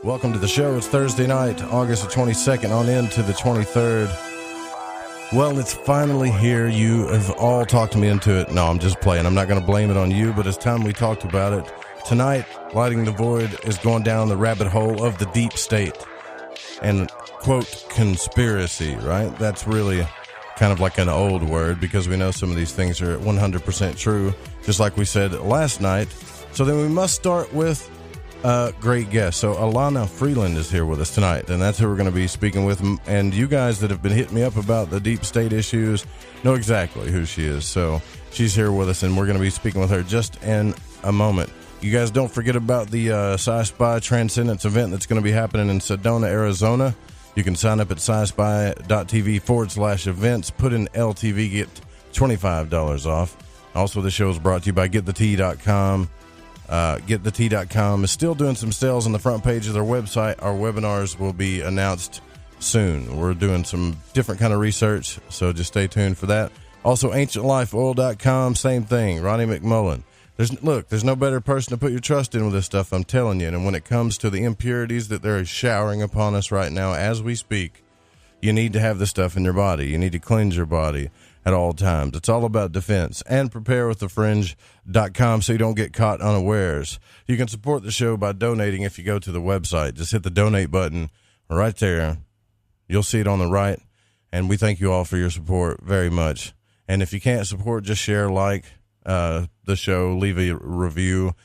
Welcome to the show. It's Thursday night, August the 22nd, on into the 23rd. Well, it's finally here. You have all talked me into it. No, I'm just playing. I'm not going to blame it on you, but it's time we talked about it. Tonight, Lighting the Void is going down the rabbit hole of the deep state and, quote, conspiracy, right? That's really kind of like an old word because we know some of these things are 100% true, just like we said last night. So then we must start with great guest. So Elana Freeland is here with us tonight, and that's who we're going to be speaking with. And you guys that have been hitting me up about the deep state issues know exactly who she is. So she's here with us, and we're going to be speaking with her just in a moment. You guys don't forget about the Sci-Spy Transcendence event that's going to be happening in Sedona, Arizona. You can sign up at scispy.tv/events. Put in LTV, get $25 off. Also, the show is brought to you by GetTheTea.com. GetTheTea.com is still doing some sales on the front page of their website. Our webinars will be announced soon. We're doing some different kind of research, so just stay tuned for that. Also, AncientLifeOil.com, same thing. Ronnie McMullen. There's no better person to put your trust in with this stuff, I'm telling you. And when it comes to the impurities that they're showering upon us right now as we speak, you need to have the stuff in your body. You need to cleanse your body at all times. It's all about defense. And preparewiththefringe.com so you don't get caught unawares. You can support the show by donating if you go to the website. Just hit the donate button right there. You'll see it on the right. And we thank you all for your support very much. And if you can't support, just share, like the show, leave a review.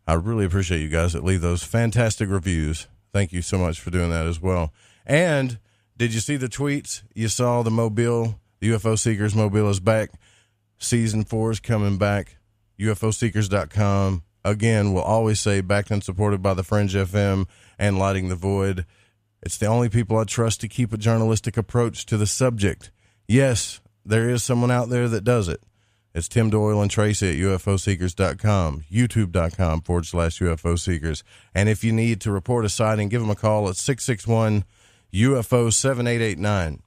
I really appreciate you guys that leave those fantastic reviews. Thank you so much for doing that as well. And did you see the tweets? You saw the Mobile, the UFO Seekers Mobile is back. Season 4 is coming back. UFOseekers.com. Again, we'll always say backed and supported by the Fringe FM and Lighting the Void. It's the only people I trust to keep a journalistic approach to the subject. Yes, there is someone out there that does it. It's Tim Doyle and Tracy at UFOseekers.com, YouTube.com/UFO Seekers. And if you need to report a sighting, give them a call at 661-UFO-7889.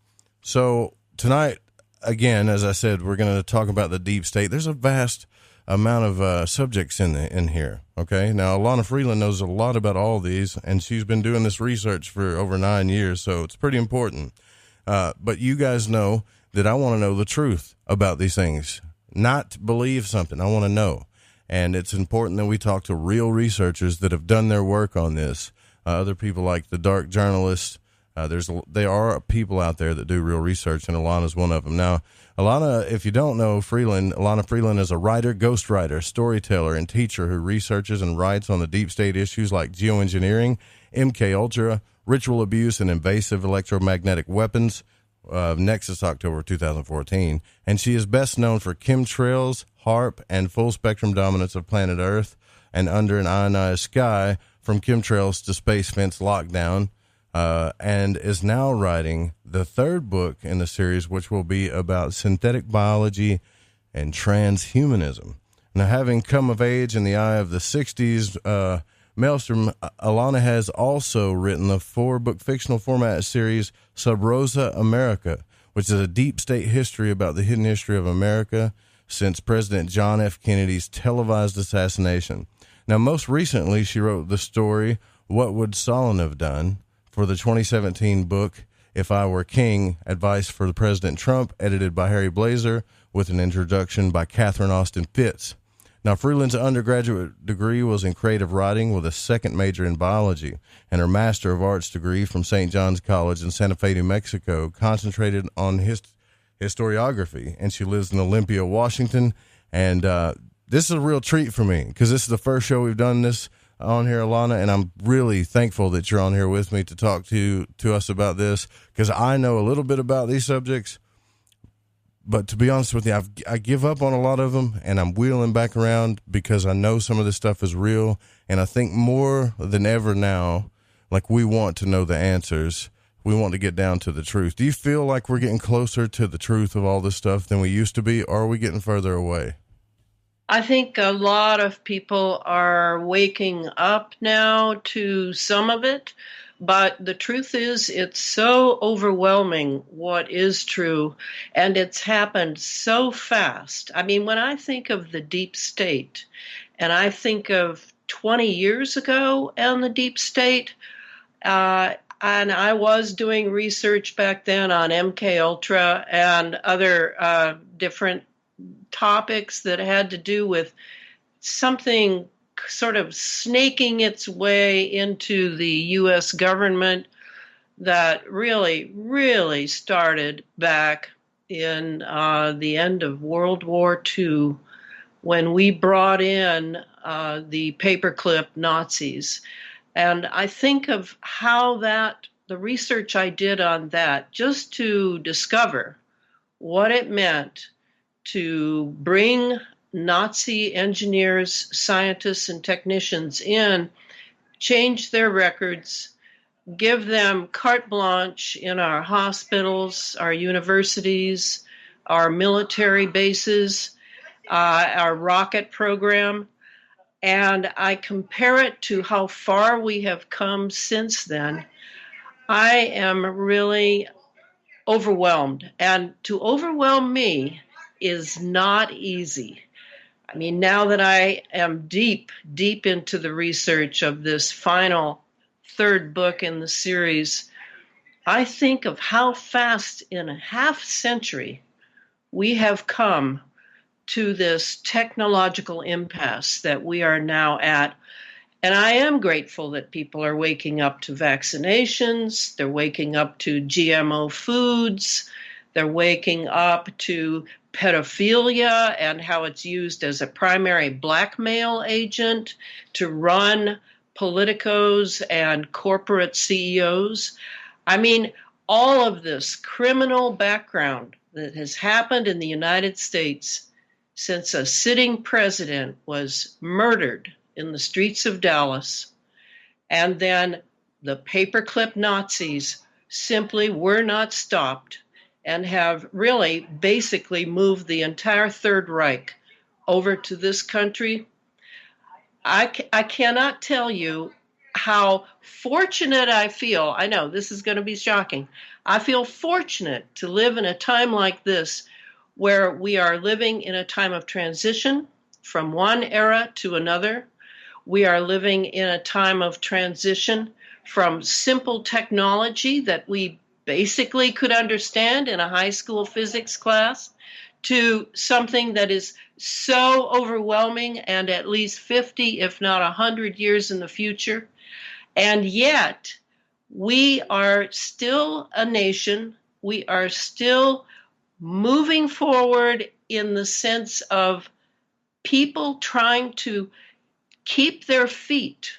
So tonight, again, as I said, we're going to talk about the deep state. There's a vast amount of subjects in here, okay? Now, Elana Freeland knows a lot about all these, and she's been doing this research for over 9 years, so it's pretty important. But you guys know that I want to know the truth about these things. Not believe something. I want to know. And it's important that we talk to real researchers that have done their work on this. Other people like the dark journalists. There are people out there that do real research, and Elana's one of them. Now, Elana, if you don't know Freeland, Elana Freeland is a writer, ghostwriter, storyteller, and teacher who researches and writes on the deep state issues like geoengineering, MK Ultra, ritual abuse, and invasive electromagnetic weapons. Nexus, October 2014, and she is best known for chemtrails, HARP, and full spectrum dominance of planet Earth, and Under an Ionized Sky, from chemtrails to space fence lockdown, and is now writing the third book in the series, which will be about synthetic biology and transhumanism. Now, having come of age in the eye of the 60s Maelstrom, Elana has also written the 4-book fictional format series Sub Rosa America, which is a deep state history about the hidden history of America since President John F. Kennedy's televised assassination. Now, most recently, she wrote the story What Would Stalin Have Done for the 2017 book If I Were King, Advice for President Trump, edited by Harry Blazer, with an introduction by Catherine Austin Fitts. Now, Freeland's undergraduate degree was in creative writing with a second major in biology, and her Master of Arts degree from St. John's College in Santa Fe, New Mexico, concentrated on historiography, and she lives in Olympia, Washington. And this is a real treat for me because this is the first show we've done this on here, Elana, and I'm really thankful that you're on here with me to talk to us about this because I know a little bit about these subjects. But to be honest with you, I give up on a lot of them, and I'm wheeling back around because I know some of this stuff is real, and I think more than ever now, like we want to know the answers. We want to get down to the truth. Do you feel like we're getting closer to the truth of all this stuff than we used to be, or are we getting further away? I think a lot of people are waking up now to some of it. But the truth is, it's so overwhelming what is true, and it's happened so fast. I mean, when I think of the deep state, and I think of 20 years ago and the deep state, And I was doing research back then on MK Ultra and other different topics that had to do with something sort of snaking its way into the U.S. government that really, really started back in the end of World War II when we brought in the paperclip Nazis. And I think of how the research I did on that, just to discover what it meant to bring Nazi engineers, scientists, and technicians in, change their records, give them carte blanche in our hospitals, our universities, our military bases, our rocket program. And I compare it to how far we have come since then. I am really overwhelmed. And to overwhelm me is not easy. I mean, now that I am deep, deep into the research of this final third book in the series, I think of how fast in a half century we have come to this technological impasse that we are now at. And I am grateful that people are waking up to vaccinations, they're waking up to GMO foods, they're waking up to pedophilia and how it's used as a primary blackmail agent to run politicos and corporate CEOs. I mean, all of this criminal background that has happened in the United States since a sitting president was murdered in the streets of Dallas, and then the paperclip Nazis simply were not stopped and have really basically moved the entire Third Reich over to this country. I cannot tell you how fortunate I feel. I know this is going to be shocking. I feel fortunate to live in a time like this where we are living in a time of transition from one era to another. We are living in a time of transition from simple technology that we basically could understand in a high school physics class to something that is so overwhelming and at least 50, if not 100 years in the future. And yet, we are still a nation. We are still moving forward in the sense of people trying to keep their feet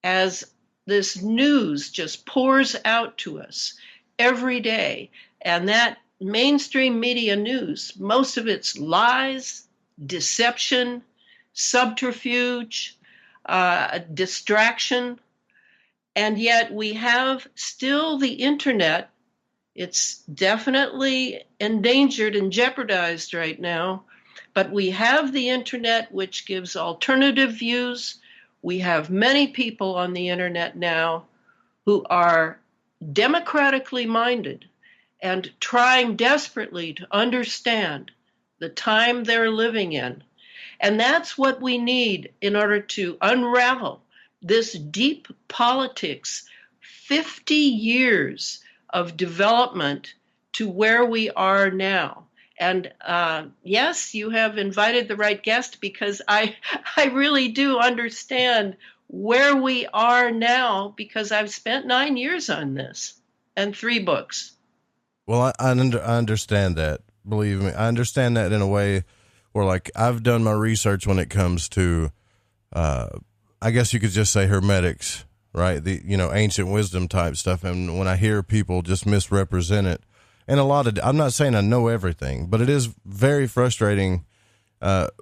as this news just pours out to us every day. And that mainstream media news, most of it's lies, deception, subterfuge, distraction. And yet we have still the internet. It's definitely endangered and jeopardized right now, but we have the internet, which gives alternative views. We have many people on the internet now who are democratically minded and trying desperately to understand the time they're living in. And that's what we need in order to unravel this deep politics, 50 years of development to where we are now. And yes, you have invited the right guest, because I really do understand where we are now, because I've spent 9 years on this and 3 books. Well, I understand that. Believe me, I understand that in a way where, like, I've done my research when it comes to, I guess you could just say hermetics, right? The, ancient wisdom type stuff. And when I hear people just misrepresent it, and I'm not saying I know everything, but it is very frustrating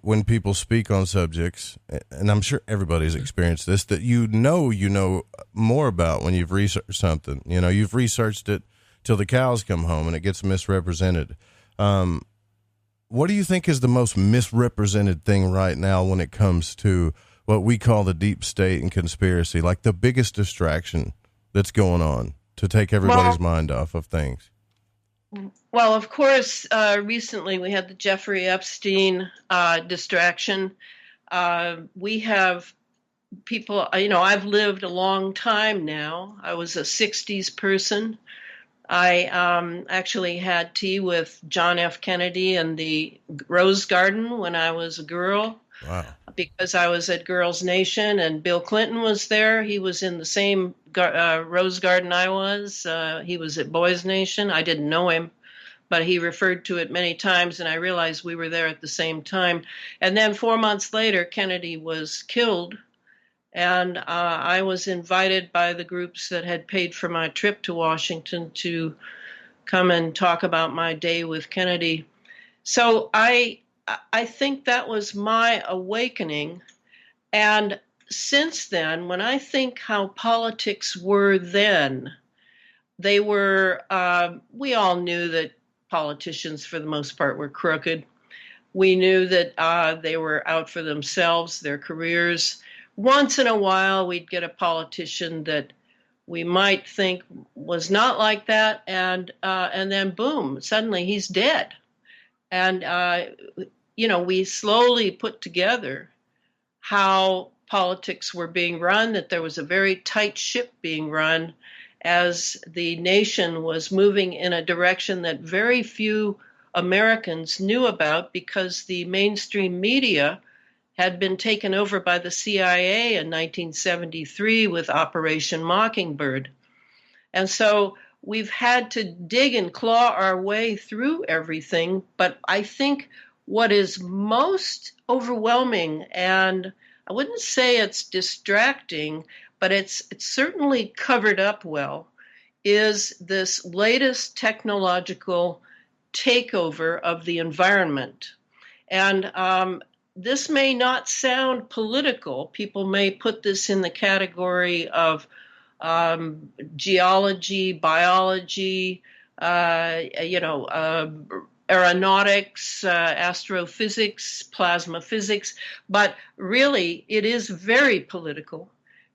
when people speak on subjects, and I'm sure everybody's experienced this, that you know more about when you've researched something. You've researched it till the cows come home and it gets misrepresented. What do you think is the most misrepresented thing right now when it comes to what we call the deep state and conspiracy, like the biggest distraction that's going on to take everybody's mind off of things? Well, of course, recently we had the Jeffrey Epstein distraction. We have people, I've lived a long time now. I was a 60s person. I actually had tea with John F. Kennedy in the Rose Garden when I was a girl Wow. because I was at Girls Nation and Bill Clinton was there. He was in the same Rose Garden I was. He was at Boys Nation. I didn't know him, but he referred to it many times, and I realized we were there at the same time. And then 4 months later, Kennedy was killed. And I was invited by the groups that had paid for my trip to Washington to come and talk about my day with Kennedy. So I think that was my awakening. And since then, when I think how politics were then, they were, we all knew that politicians, for the most part, were crooked. We knew that they were out for themselves, their careers. Once in a while, we'd get a politician that we might think was not like that, and then boom, suddenly he's dead. And we slowly put together how politics were being run, that there was a very tight ship being run as the nation was moving in a direction that very few Americans knew about because the mainstream media had been taken over by the CIA in 1973 with Operation Mockingbird. And so we've had to dig and claw our way through everything. But I think what is most overwhelming, and I wouldn't say it's distracting, but it's certainly covered up well, is this latest technological takeover of the environment. And this may not sound political. People may put this in the category of geology, biology, aeronautics, astrophysics, plasma physics, but really it is very political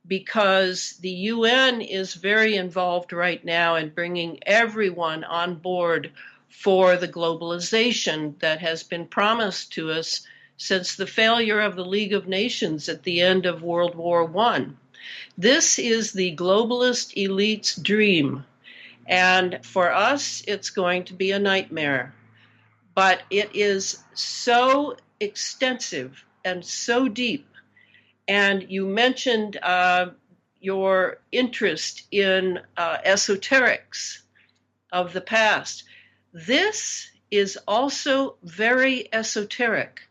because the UN is very involved right now in bringing everyone on board for the globalization that has been promised to us since the failure of the League of Nations at the end of World War I. This is the globalist elite's dream. And for us, it's going to be a nightmare. But it is so extensive and so deep. And you mentioned your interest in esoterics of the past. This is also very esoteric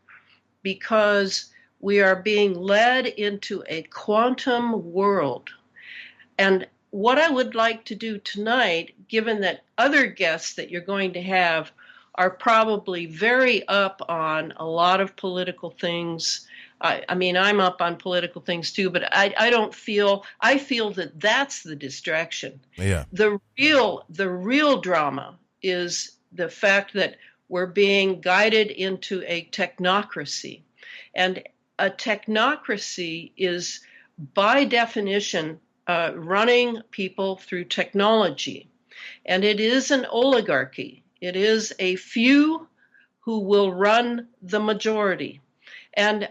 because we are being led into a quantum world. And what I would like to do tonight, given that other guests that you're going to have are probably very up on a lot of political things. I mean, I'm up on political things too, but I feel that that's the distraction. Yeah. The real drama is the fact that we're being guided into a technocracy. And a technocracy is, by definition, running people through technology. And it is an oligarchy. It is a few who will run the majority. And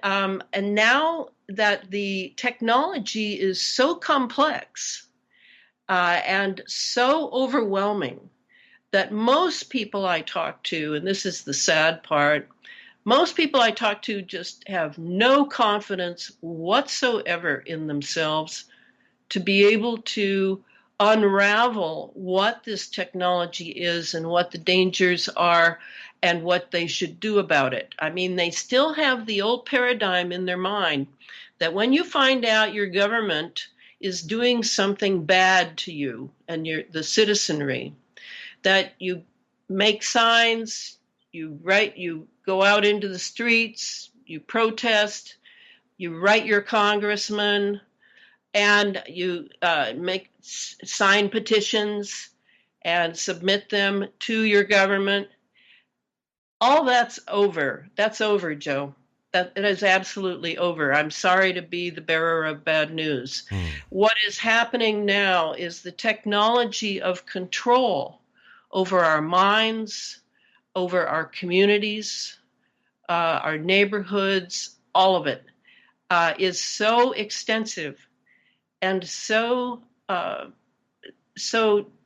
now that the technology is so complex and so overwhelming that most people I talk to, and this is the sad part, most people I talk to just have no confidence whatsoever in themselves to be able to unravel what this technology is and what the dangers are and what they should do about it. I mean, they still have the old paradigm in their mind that when you find out your government is doing something bad to you and the citizenry, that you make signs, you go out into the streets, you protest, you write your congressman, and you sign petitions and submit them to your government. All that's over. That's over, Joe. It is absolutely over. I'm sorry to be the bearer of bad news. What is happening now is the technology of control over our minds, over our communities, our neighborhoods, all of it. is so extensive and so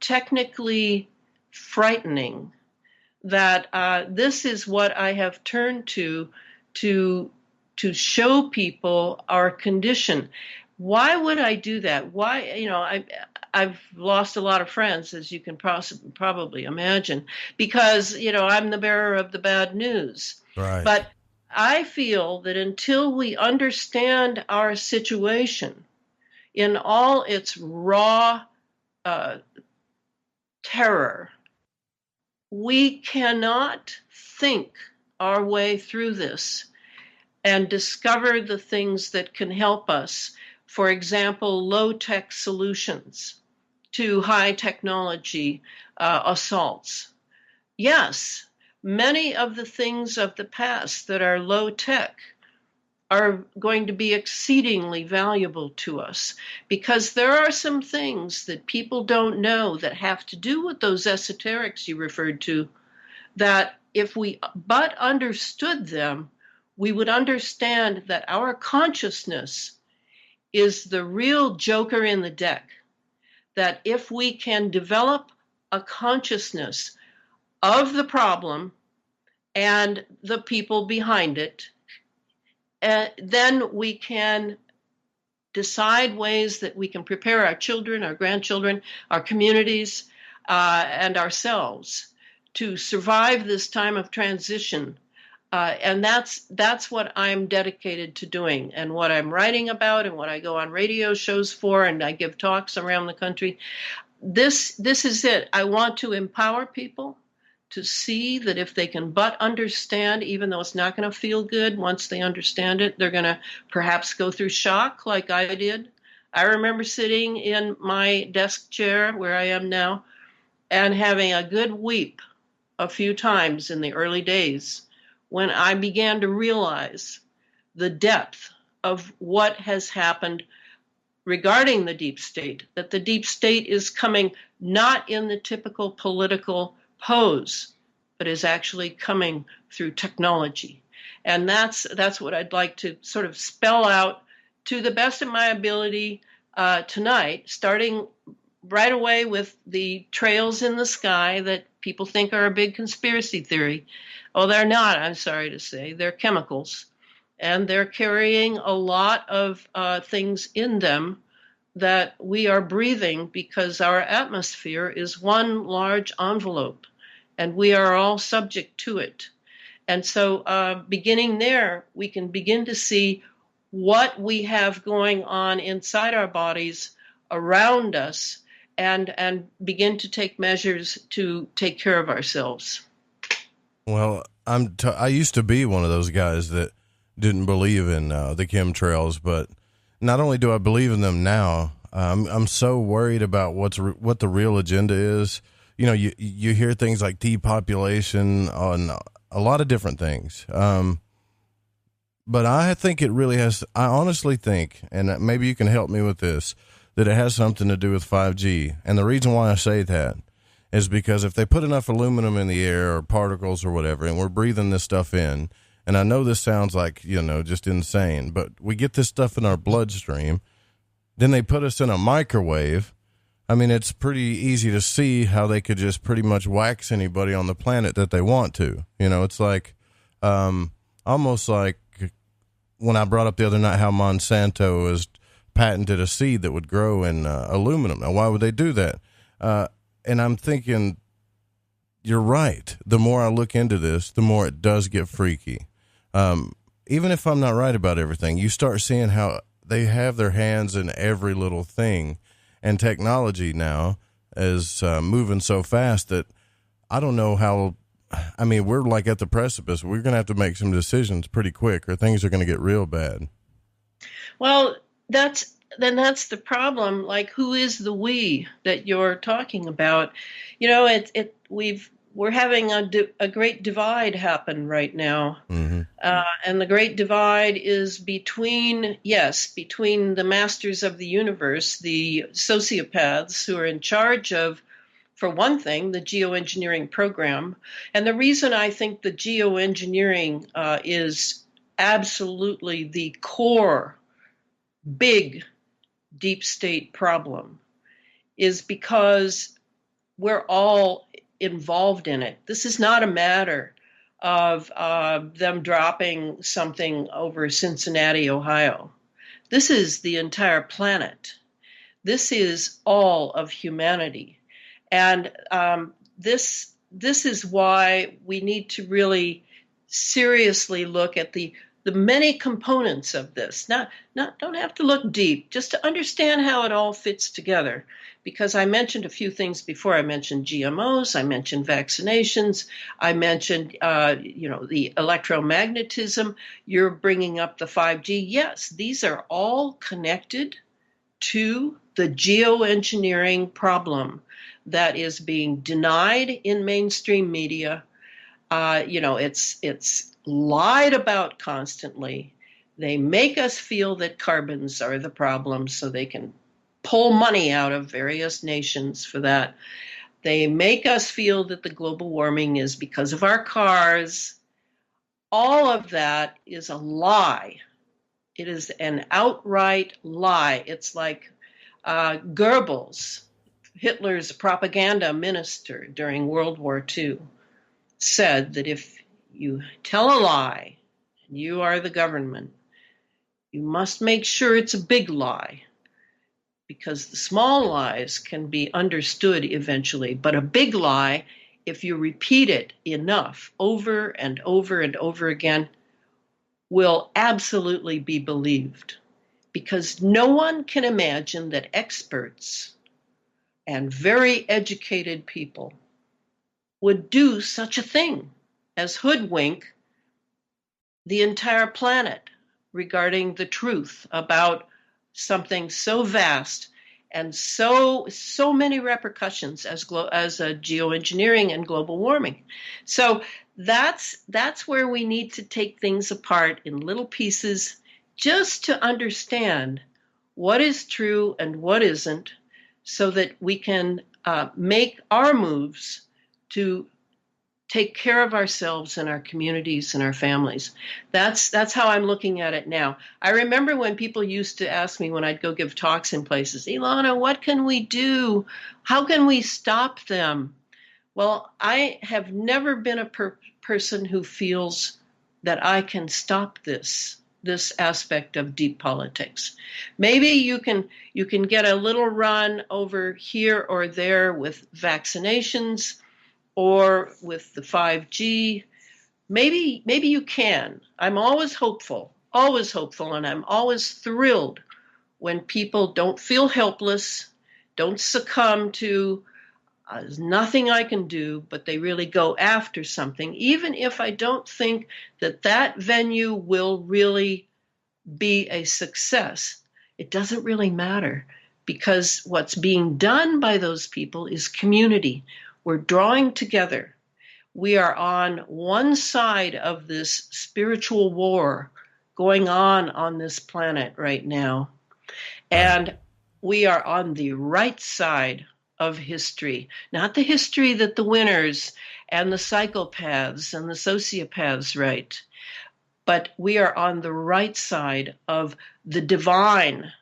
technically frightening that this is what I have turned to show people our condition. Why would I do that? Why, I've lost a lot of friends, as you can probably imagine, because, I'm the bearer of the bad news. Right. But I feel that until we understand our situation in all its raw terror, we cannot think our way through this and discover the things that can help us. For example, low-tech solutions to high technology assaults. Yes, many of the things of the past that are low-tech are going to be exceedingly valuable to us, because there are some things that people don't know that have to do with those esoterics you referred to, that if we but understood them, we would understand that our consciousness is the real joker in the deck. That if we can develop a consciousness of the problem and the people behind it, then we can decide ways that we can prepare our children, our grandchildren, our communities, and ourselves to survive this time of transition. And that's what I'm dedicated to doing, and what I'm writing about, and what I go on radio shows for, and I give talks around the country. This is it. I want to empower people to see that if they can but understand, even though it's not going to feel good, once they understand it, they're going to perhaps go through shock like I did. I remember sitting in my desk chair where I am now and having a good weep a few times in the early days when I began to realize the depth of what has happened regarding the deep state, that the deep state is coming not in the typical political pose, but is actually coming through technology. And that's what I'd like to sort of spell out to the best of my ability tonight, starting right away with the trails in the sky that people think are a big conspiracy theory. Oh, they're not, I'm sorry to say. They're chemicals. And they're carrying a lot of things in them that we are breathing, because our atmosphere is one large envelope, and we are all subject to it. And so beginning there, we can begin to see what we have going on inside our bodies, around us, and begin to take measures to take care of ourselves. Well, I used to be one of those guys that didn't believe in the chemtrails, but not only do I believe in them now, I'm so worried about what the real agenda is. You know, you hear things like depopulation on a lot of different things. But I think it really has, I honestly think, and maybe you can help me with this, that it has something to do with 5G. And the reason why I say that is because if they put enough aluminum in the air or particles or whatever, and we're breathing this stuff in, and I know this sounds like, just insane, but we get this stuff in our bloodstream, then they put us in a microwave. I mean, it's pretty easy to see how they could just pretty much wax anybody on the planet that they want to. It's like, almost like when I brought up the other night how Monsanto has patented a seed that would grow in aluminum. Now, why would they do that? And I'm thinking, you're right. The more I look into this, the more it does get freaky. Even if I'm not right about everything, you start seeing how they have their hands in every little thing. And technology now is moving so fast that I don't know how. I mean, we're like at the precipice. We're going to have to make some decisions pretty quick, or things are going to get real bad. Well, that's the problem. Like, who is the we that you're talking about? We're having a great divide happen right now. Mm-hmm. And the great divide is between the masters of the universe, the sociopaths who are in charge of, for one thing, the geoengineering program. And the reason I think the geoengineering is absolutely the core, big, deep state problem, is because we're all involved in it. This is not a matter of them dropping something over Cincinnati, Ohio. This is the entire planet. This is all of humanity. And this is why we need to really seriously look at the many components of this. Don't have to look deep, just to understand how it all fits together. Because I mentioned a few things before. I mentioned GMOs, I mentioned vaccinations, I mentioned the electromagnetism. You're bringing up the 5G. Yes, these are all connected to the geoengineering problem that is being denied in mainstream media. It's lied about constantly. They make us feel that carbons are the problem so they can pull money out of various nations for that. They make us feel that the global warming is because of our cars. All of that is a lie. It is an outright lie. It's like Goebbels, Hitler's propaganda minister during World War II, said that if you tell a lie and you are the government, you must make sure it's a big lie, because the small lies can be understood eventually. But a big lie, if you repeat it enough over and over and over again, will absolutely be believed. Because no one can imagine that experts and very educated people would do such a thing as hoodwink the entire planet regarding the truth about something so vast and so many repercussions as geoengineering and global warming. So that's where we need to take things apart in little pieces, just to understand what is true and what isn't, so that we can make our moves to take care of ourselves and our communities and our families. That's how I'm looking at it now. I remember when people used to ask me when I'd go give talks in places, Elana, what can we do? How can we stop them? Well, I have never been a person who feels that I can stop this aspect of deep politics. Maybe you can get a little run over here or there with vaccinations or with the 5G. Maybe you can. I'm always hopeful, and I'm always thrilled when people don't feel helpless, don't succumb to there's nothing I can do, but they really go after something, even if I don't think that venue will really be a success. It doesn't really matter, because what's being done by those people is community. We're drawing together. We are on one side of this spiritual war going on this planet right now. And we are on the right side of history, not the history that the winners and the psychopaths and the sociopaths write, but we are on the right side of the divine.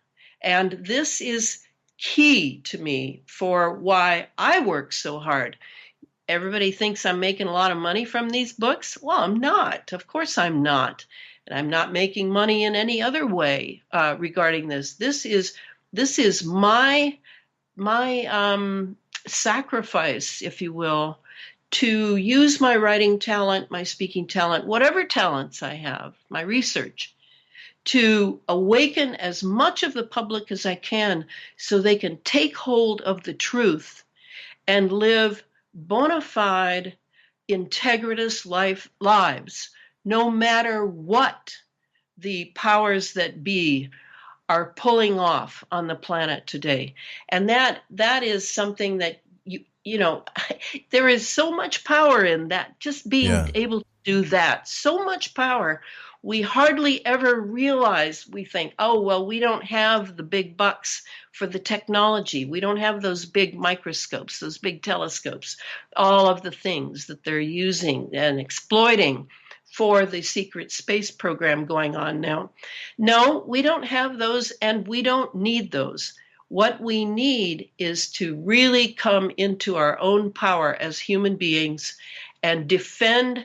And this is key to me for why I work so hard. Everybody thinks I'm making a lot of money from these books. Well, I'm not. Of course I'm not. And I'm not making money in any other way regarding this. This is my sacrifice, if you will, to use my writing talent, my speaking talent, whatever talents I have, my research, to awaken as much of the public as I can so they can take hold of the truth and live bona fide, integritous lives, no matter what the powers that be are pulling off on the planet today. And that is something that, there is so much power in that, just being able to do that. So much power. We hardly ever realize, we think, oh, well, we don't have the big bucks for the technology. We don't have those big microscopes, those big telescopes, all of the things that they're using and exploiting for the secret space program going on now. No, we don't have those, and we don't need those. What we need is to really come into our own power as human beings and defend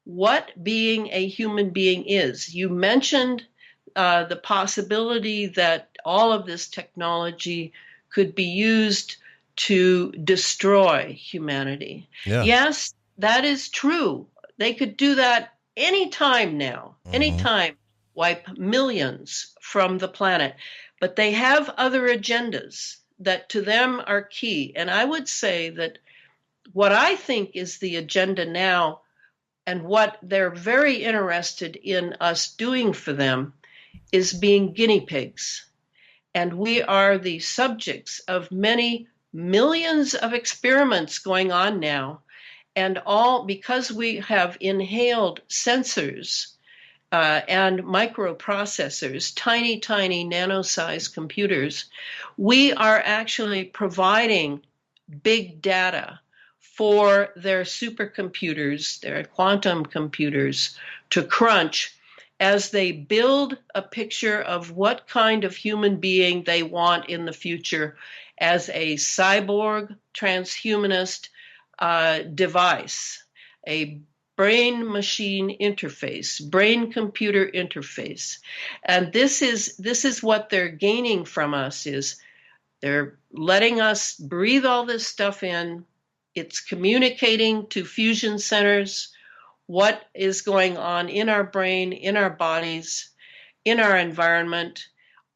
what being a human being is. You mentioned the possibility that all of this technology could be used to destroy humanity. Yeah. Yes, that is true. They could do that anytime now, anytime, wipe millions from the planet. But they have other agendas that to them are key. And I would say that what I think is the agenda now and what they're very interested in us doing for them is being guinea pigs. And we are the subjects of many millions of experiments going on now. And all because we have inhaled sensors and microprocessors, tiny, tiny nano-sized computers, we are actually providing big data for their supercomputers, their quantum computers, to crunch as they build a picture of what kind of human being they want in the future as a cyborg, transhumanist device, a brain-machine interface, brain-computer interface. And this is what they're gaining from us, is they're letting us breathe all this stuff in. It's communicating to fusion centers what is going on in our brain, in our bodies, in our environment.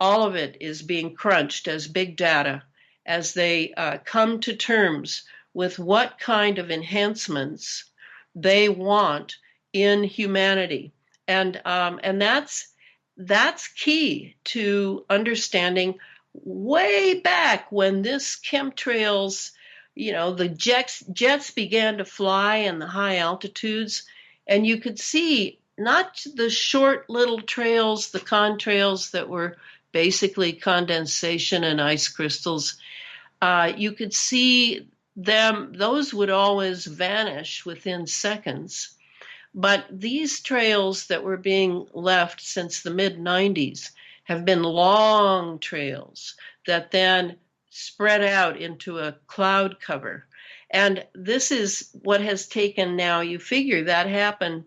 All of it is being crunched as big data as they come to terms with what kind of enhancements they want in humanity. And that's key to understanding. Way back when this chemtrails, the jets began to fly in the high altitudes, and you could see not the short little trails, the contrails that were basically condensation and ice crystals. You could see them, those would always vanish within seconds. But these trails that were being left since the mid-90s have been long trails that then spread out into a cloud cover. And this is what has taken now, you figure that happened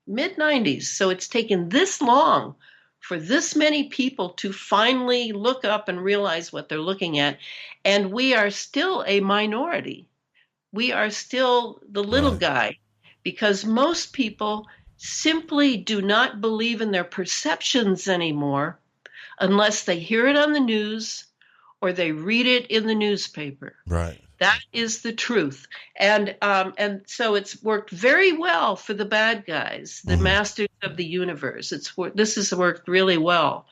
mid-90s. So it's taken this long for this many people to finally look up and realize what they're looking at. And we are still a minority. We are still the little guy, because most people simply do not believe in their perceptions anymore unless they hear it on the news or they read it in the newspaper. Right. That is the truth. And so it's worked very well for the bad guys, the masters of the universe. This has worked really well.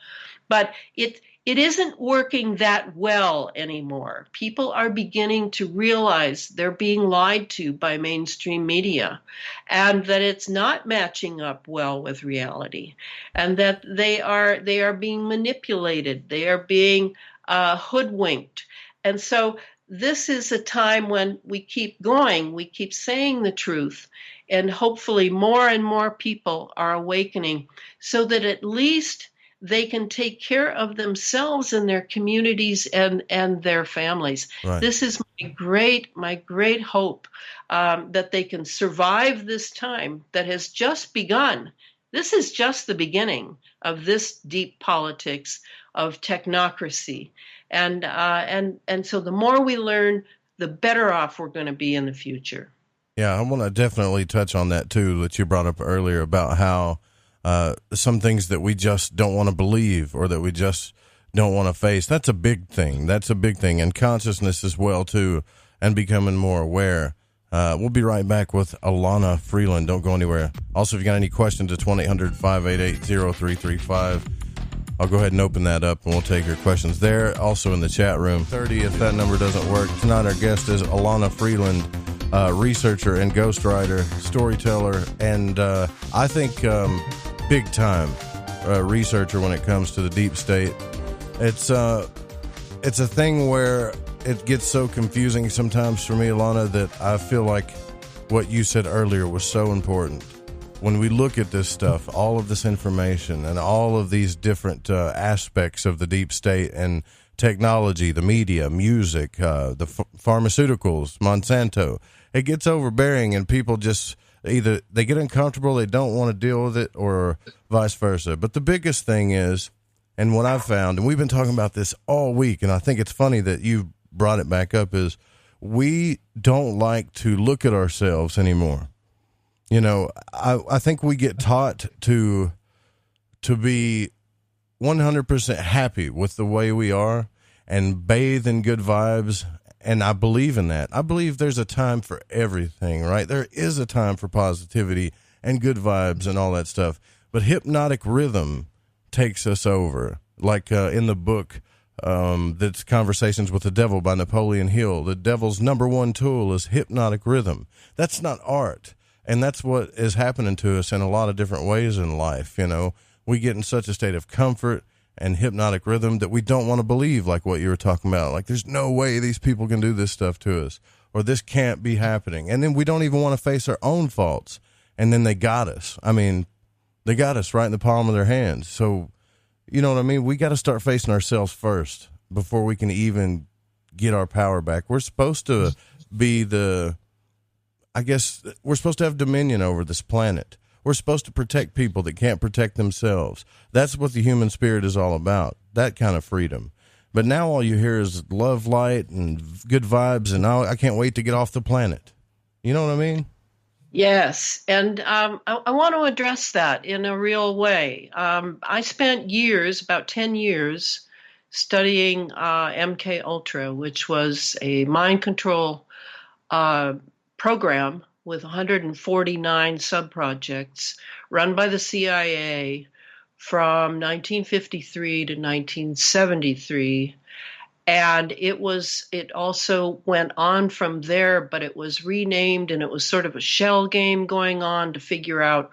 But it isn't working that well anymore. People are beginning to realize they're being lied to by mainstream media, and that it's not matching up well with reality, and that they are being manipulated. They are being hoodwinked. And so this is a time when we keep going, we keep saying the truth, and hopefully more and more people are awakening so that at least they can take care of themselves and their communities and their families. Right. This is my great hope, that they can survive this time that has just begun. This is just the beginning of this deep politics of technocracy. And so the more we learn, the better off we're going to be in the future. Yeah, I want to definitely touch on that too, that you brought up earlier about how some things that we just don't want to believe or that we just don't want to face. That's a big thing. And consciousness as well too, and becoming more aware. We'll be right back with Elana Freeland. Don't go anywhere. Also, if you got any questions, it's 1-800-588-0335. I'll go ahead and open that up and we'll take your questions there. Also in the chat room, 30, if that number doesn't work. Tonight our guest is Elana Freeland, researcher and ghostwriter, storyteller, and I think big time researcher when it comes to the deep state. It's a thing where it gets so confusing sometimes for me, Elana, that I feel like what you said earlier was so important. when we look at this stuff, all of this information and all of these different aspects of the deep state and technology, the media, music, the pharmaceuticals, Monsanto, it gets overbearing, and people just either they get uncomfortable, they don't want to deal with it, or vice versa. But the biggest thing is, and what I've found, and we've been talking about this all week, and I think it's funny that you brought it back up, is we don't like to look at ourselves anymore. You know, I think we get taught to be 100% happy with the way we are and bathe in good vibes. And I believe in that. I believe there's a time for everything, right? There is a time for positivity and good vibes and all that stuff. But hypnotic rhythm takes us over. Like in the book, that's Conversations with the Devil by Napoleon Hill. The devil's number one tool is hypnotic rhythm. That's not art. And that's what is happening to us in a lot of different ways in life. You know, we get in such a state of comfort and hypnotic rhythm that we don't want to believe, like what you were talking about. Like, there's no way these people can do this stuff to us, or this can't be happening. And then we don't even want to face our own faults. And then they got us. I mean, they got us right in the palm of their hands. So, you know what I mean? We got to start facing ourselves first before we can even get our power back. We're supposed to be we're supposed to have dominion over this planet. We're supposed to protect people that can't protect themselves. That's what the human spirit is all about, that kind of freedom. But now all you hear is love, light, and good vibes, and I can't wait to get off the planet. You know what I mean? Yes, and I want to address that in a real way. I spent years, about 10 years, studying MK Ultra, which was a mind control program with 149 subprojects run by the CIA from 1953 to 1973. And it also went on from there, but it was renamed, and it was sort of a shell game going on to figure out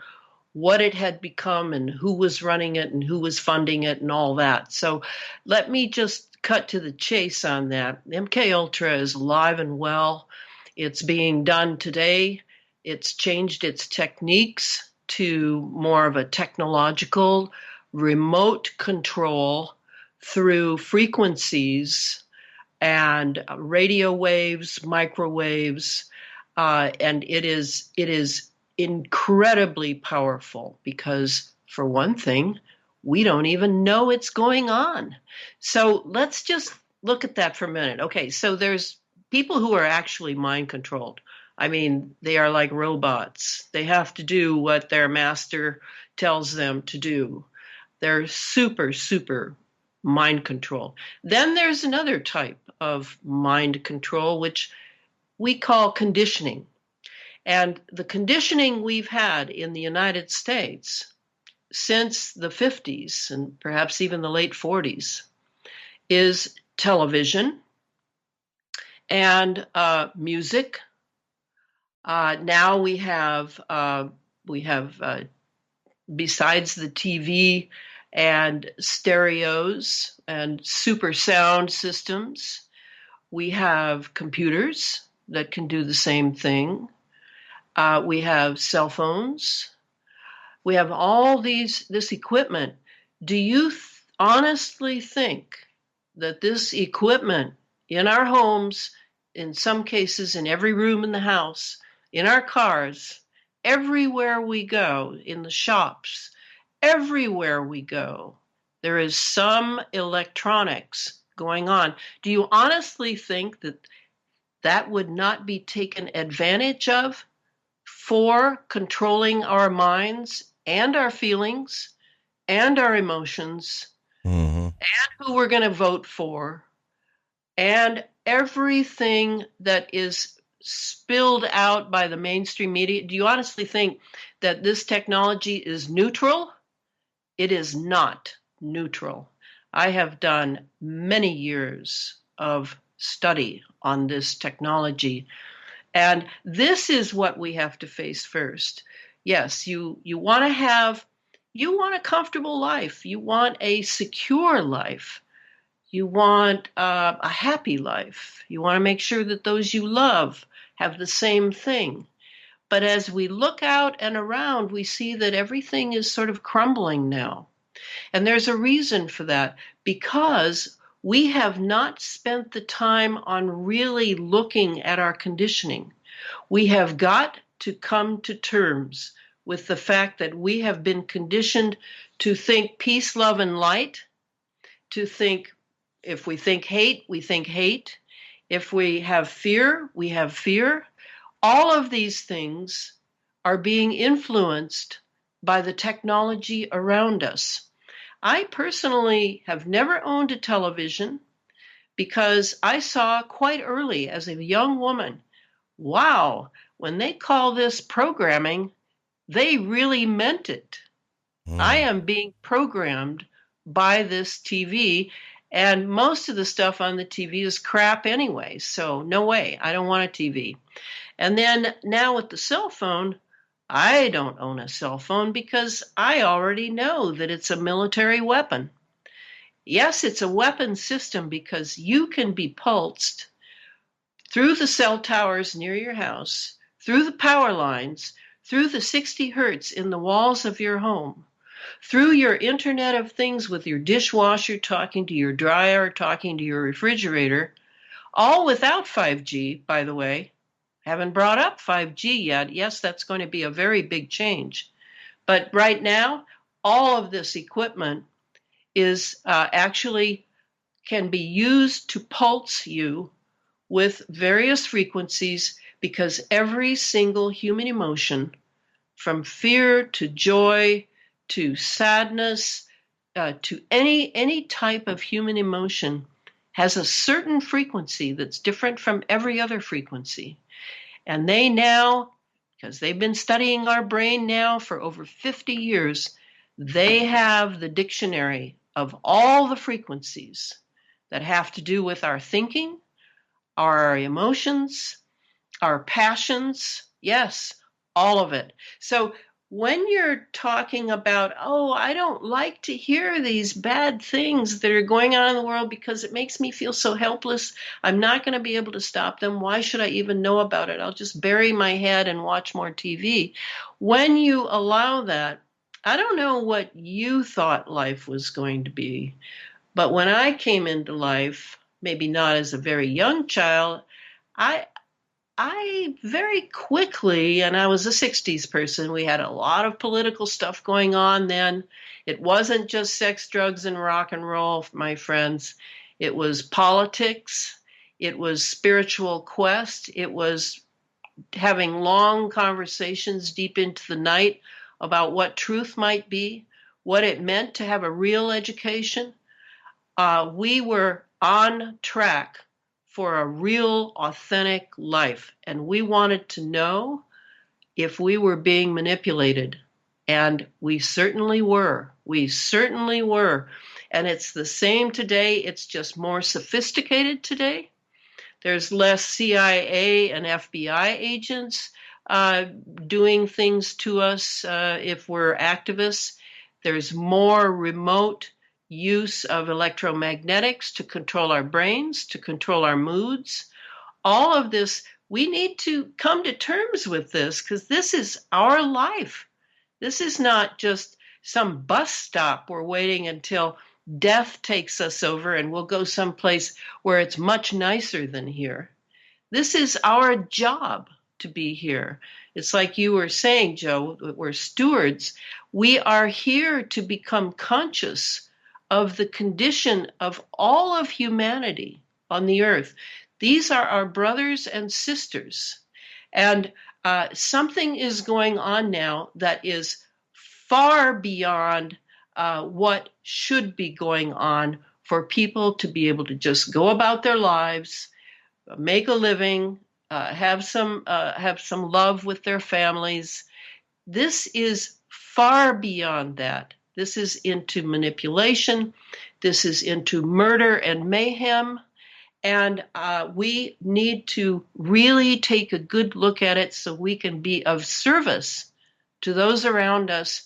what it had become and who was running it and who was funding it and all that. So let me just cut to the chase on that. MK Ultra is alive and well. It's being done today. It's changed its techniques to more of a technological remote control through frequencies and radio waves, microwaves, and it is incredibly powerful because, for one thing, we don't even know it's going on. So let's just look at that for a minute. Okay, so there's people who are actually mind controlled. I mean, they are like robots. They have to do what their master tells them to do. They're super, super mind control. Then there's another type of mind control, which we call conditioning. And the conditioning we've had in the United States since the 50s and perhaps even the late 40s is television and music. Now we have besides the TV and stereos and super sound systems, we have computers that can do the same thing. We have cell phones. We have all this equipment. Do you honestly think that this equipment in our homes, in some cases in every room in the house, in our cars, everywhere we go, in the shops, everywhere we go, there is some electronics going on? Do you honestly think that that would not be taken advantage of for controlling our minds and our feelings and our emotions, and who we're going to vote for, and everything that is spilled out by the mainstream media? Do you honestly think that this technology is neutral? It is not neutral. I have done many years of study on this technology, and this is what we have to face first. Yes, you want a comfortable life. You want a secure life. You want a happy life. You want to make sure that those you love have the same thing. But as we look out and around, we see that everything is sort of crumbling now. And there's a reason for that, because we have not spent the time on really looking at our conditioning. We have got to come to terms with the fact that we have been conditioned to think peace, love, and light, to think, if we think hate, we think hate. If we have fear, we have fear. All of these things are being influenced by the technology around us. I personally have never owned a television because I saw quite early as a young woman, wow, when they call this programming, they really meant it. I am being programmed by this TV, and most of the stuff on the TV is crap anyway, so no way, I don't want a TV. And then now with the cell phone, I don't own a cell phone because I already know that it's a military weapon. Yes, it's a weapon system because you can be pulsed through the cell towers near your house, through the power lines, through the 60 hertz in the walls of your home, through your Internet of Things with your dishwasher talking to your dryer, talking to your refrigerator, all without 5G, by the way. Haven't brought up 5G yet. Yes, that's going to be a very big change. But right now, all of this equipment is actually can be used to pulse you with various frequencies, because every single human emotion, from fear to joy to sadness to any type of human emotion, has a certain frequency that's different from every other frequency. And they now, because they've been studying our brain now for over 50 years, they have the dictionary of all the frequencies that have to do with our thinking, our emotions, our passions. Yes, all of it. So when you're talking about, oh, I don't like to hear these bad things that are going on in the world because it makes me feel so helpless, I'm not going to be able to stop them. Why should I even know about it? I'll just bury my head and watch more TV. When you allow that, I don't know what you thought life was going to be, but when I came into life, maybe not as a very young child, I very quickly, and I was a 60s person, we had a lot of political stuff going on then. It wasn't just sex, drugs, and rock and roll, my friends. It was politics. It was spiritual quest. It was having long conversations deep into the night about what truth might be, what it meant to have a real education. We were on track for a real, authentic life. And we wanted to know if we were being manipulated. And we certainly were. We certainly were. And it's the same today. It's just more sophisticated today. There's less CIA and FBI agents doing things to us if we're activists. There's more remote use of electromagnetics to control our brains, to control our moods. All of this, we need to come to terms with this, because this is our life. This is not just some bus stop we're waiting until death takes us over and we'll go someplace where it's much nicer than here. This is our job to be here. It's like you were saying, Joe, we're stewards. We are here to become conscious of the condition of all of humanity on the earth. These are our brothers and sisters. And something is going on now that is far beyond what should be going on for people to be able to just go about their lives, make a living, have some love with their families. This is far beyond that. This is into manipulation. This is into murder and mayhem. And we need to really take a good look at it so we can be of service to those around us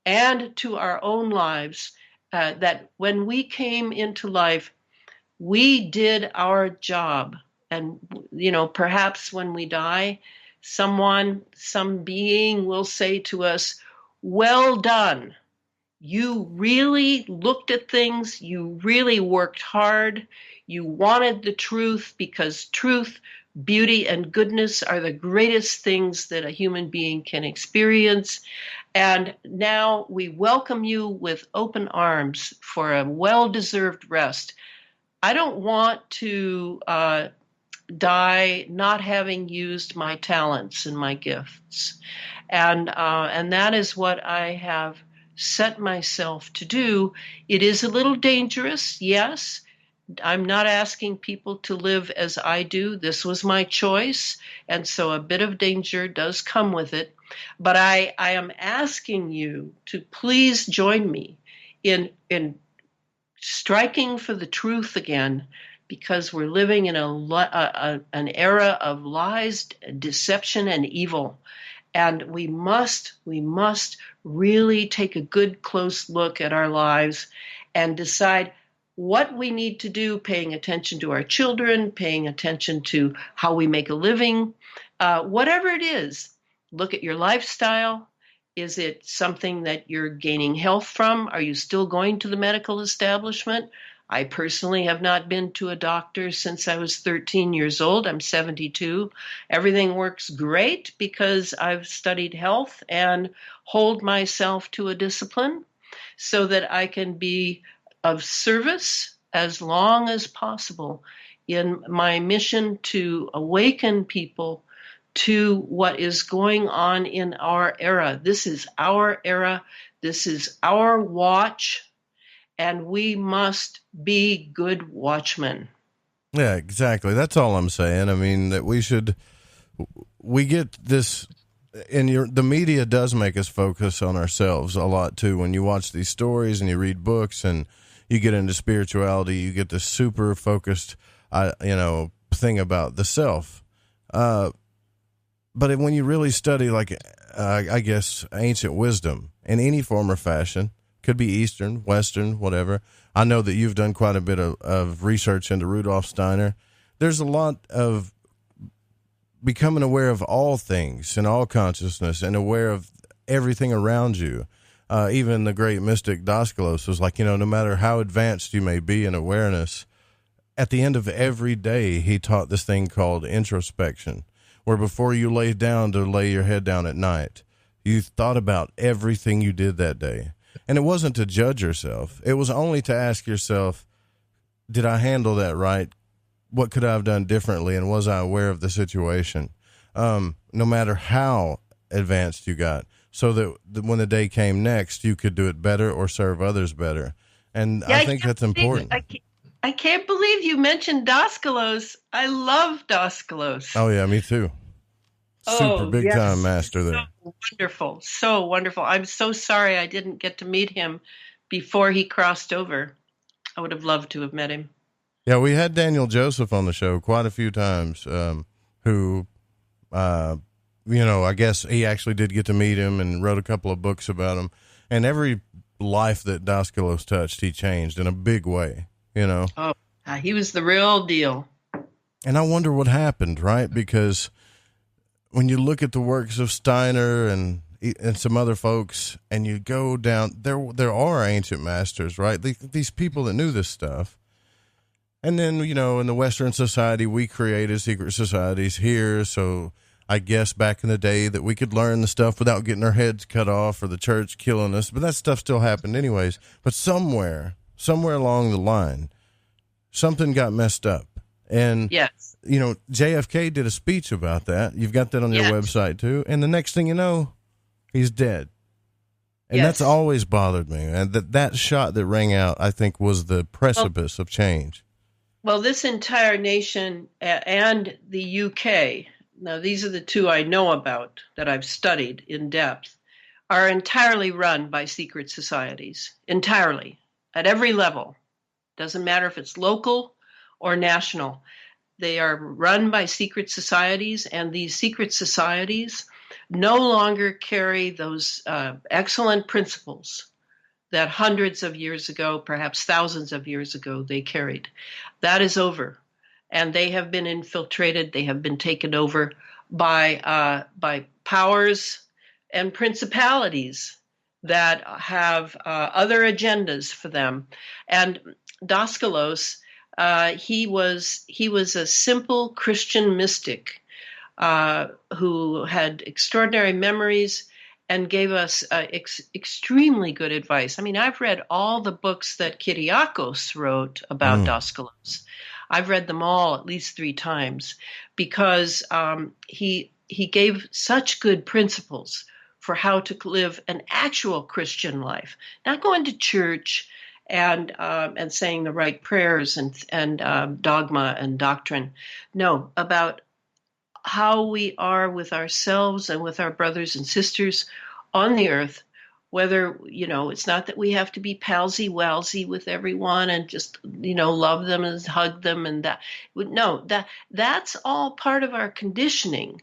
and to our own lives. That when we came into life, we did our job. And, perhaps when we die, some being will say to us, well done. You really looked at things. You really worked hard. You wanted the truth, because truth, beauty, and goodness are the greatest things that a human being can experience. And now we welcome you with open arms for a well-deserved rest. I don't want to die not having used my talents and my gifts. And that is what I have set myself to do. It is a little dangerous, yes. I'm not asking people to live as I do. This was my choice, and so a bit of danger does come with it. But I am asking you to please join me in striking for the truth again, because we're living in an era of lies, deception, and evil. And we must really take a good, close look at our lives and decide what we need to do, paying attention to our children, paying attention to how we make a living, whatever it is. Look at your lifestyle. Is it something that you're gaining health from? Are you still going to the medical establishment? I personally have not been to a doctor since I was 13 years old. I'm 72. Everything works great because I've studied health and hold myself to a discipline so that I can be of service as long as possible in my mission to awaken people to what is going on in our era. This is our era. This is our watch. And we must be good watchmen. Yeah, exactly. That's all I'm saying. I mean, that we get this, and the media does make us focus on ourselves a lot too. When you watch these stories and you read books and you get into spirituality, you get this super focused, thing about the self. But when you really study, like, I guess, ancient wisdom in any form or fashion, could be Eastern, Western, whatever. I know that you've done quite a bit of research into Rudolf Steiner. There's a lot of becoming aware of all things and all consciousness and aware of everything around you. Even the great mystic Daskalos was like, no matter how advanced you may be in awareness, at the end of every day, he taught this thing called introspection, where before you lay down to lay your head down at night, you thought about everything you did that day. And it wasn't to judge yourself. It was only to ask yourself, did I handle that right? What could I have done differently? And was I aware of the situation? No matter how advanced you got, so that when the day came next, you could do it better or serve others better. And yeah, I think that's important. I can't believe you mentioned Daskalos. I love Daskalos. Oh, yeah, me too. Super big time master there. So wonderful. I'm so sorry I didn't get to meet him before he crossed over. I would have loved to have met him. Yeah, we had Daniel Joseph on the show quite a few times, who, I guess he actually did get to meet him and wrote a couple of books about him. And every life that Daskalos touched, he changed in a big way, Oh, he was the real deal. And I wonder what happened, right? Because when you look at the works of Steiner and some other folks, and you go down, there are ancient masters, right? These people that knew this stuff. And then, in the Western society, we created secret societies here. So I guess back in the day that we could learn the stuff without getting our heads cut off or the church killing us. But that stuff still happened anyways. But somewhere along the line, something got messed up. And yes. JFK did a speech about that. You've got that on your website too. And the next thing you know, he's dead. And that's always bothered me. And that shot that rang out, I think, was the precipice of change. Well, this entire nation and the UK, now these are the two I know about that I've studied in depth, are entirely run by secret societies. Entirely. At every level. Doesn't matter if it's local or national. They are run by secret societies, and these secret societies no longer carry those excellent principles that hundreds of years ago, perhaps thousands of years ago, they carried. That is over. and they have been infiltrated. They have been taken over by powers and principalities that have other agendas for them. And Daskalos, he was a simple Christian mystic who had extraordinary memories and gave us extremely good advice. I mean, I've read all the books that Kyriakos wrote about Daskalos. I've read them all at least 3 times because he gave such good principles for how to live an actual Christian life, not going to church and saying the right prayers and dogma and doctrine. No, about how we are with ourselves and with our brothers and sisters on the earth, whether, it's not that we have to be palsy-walsy with everyone and just, love them and hug them and that. No, that's all part of our conditioning.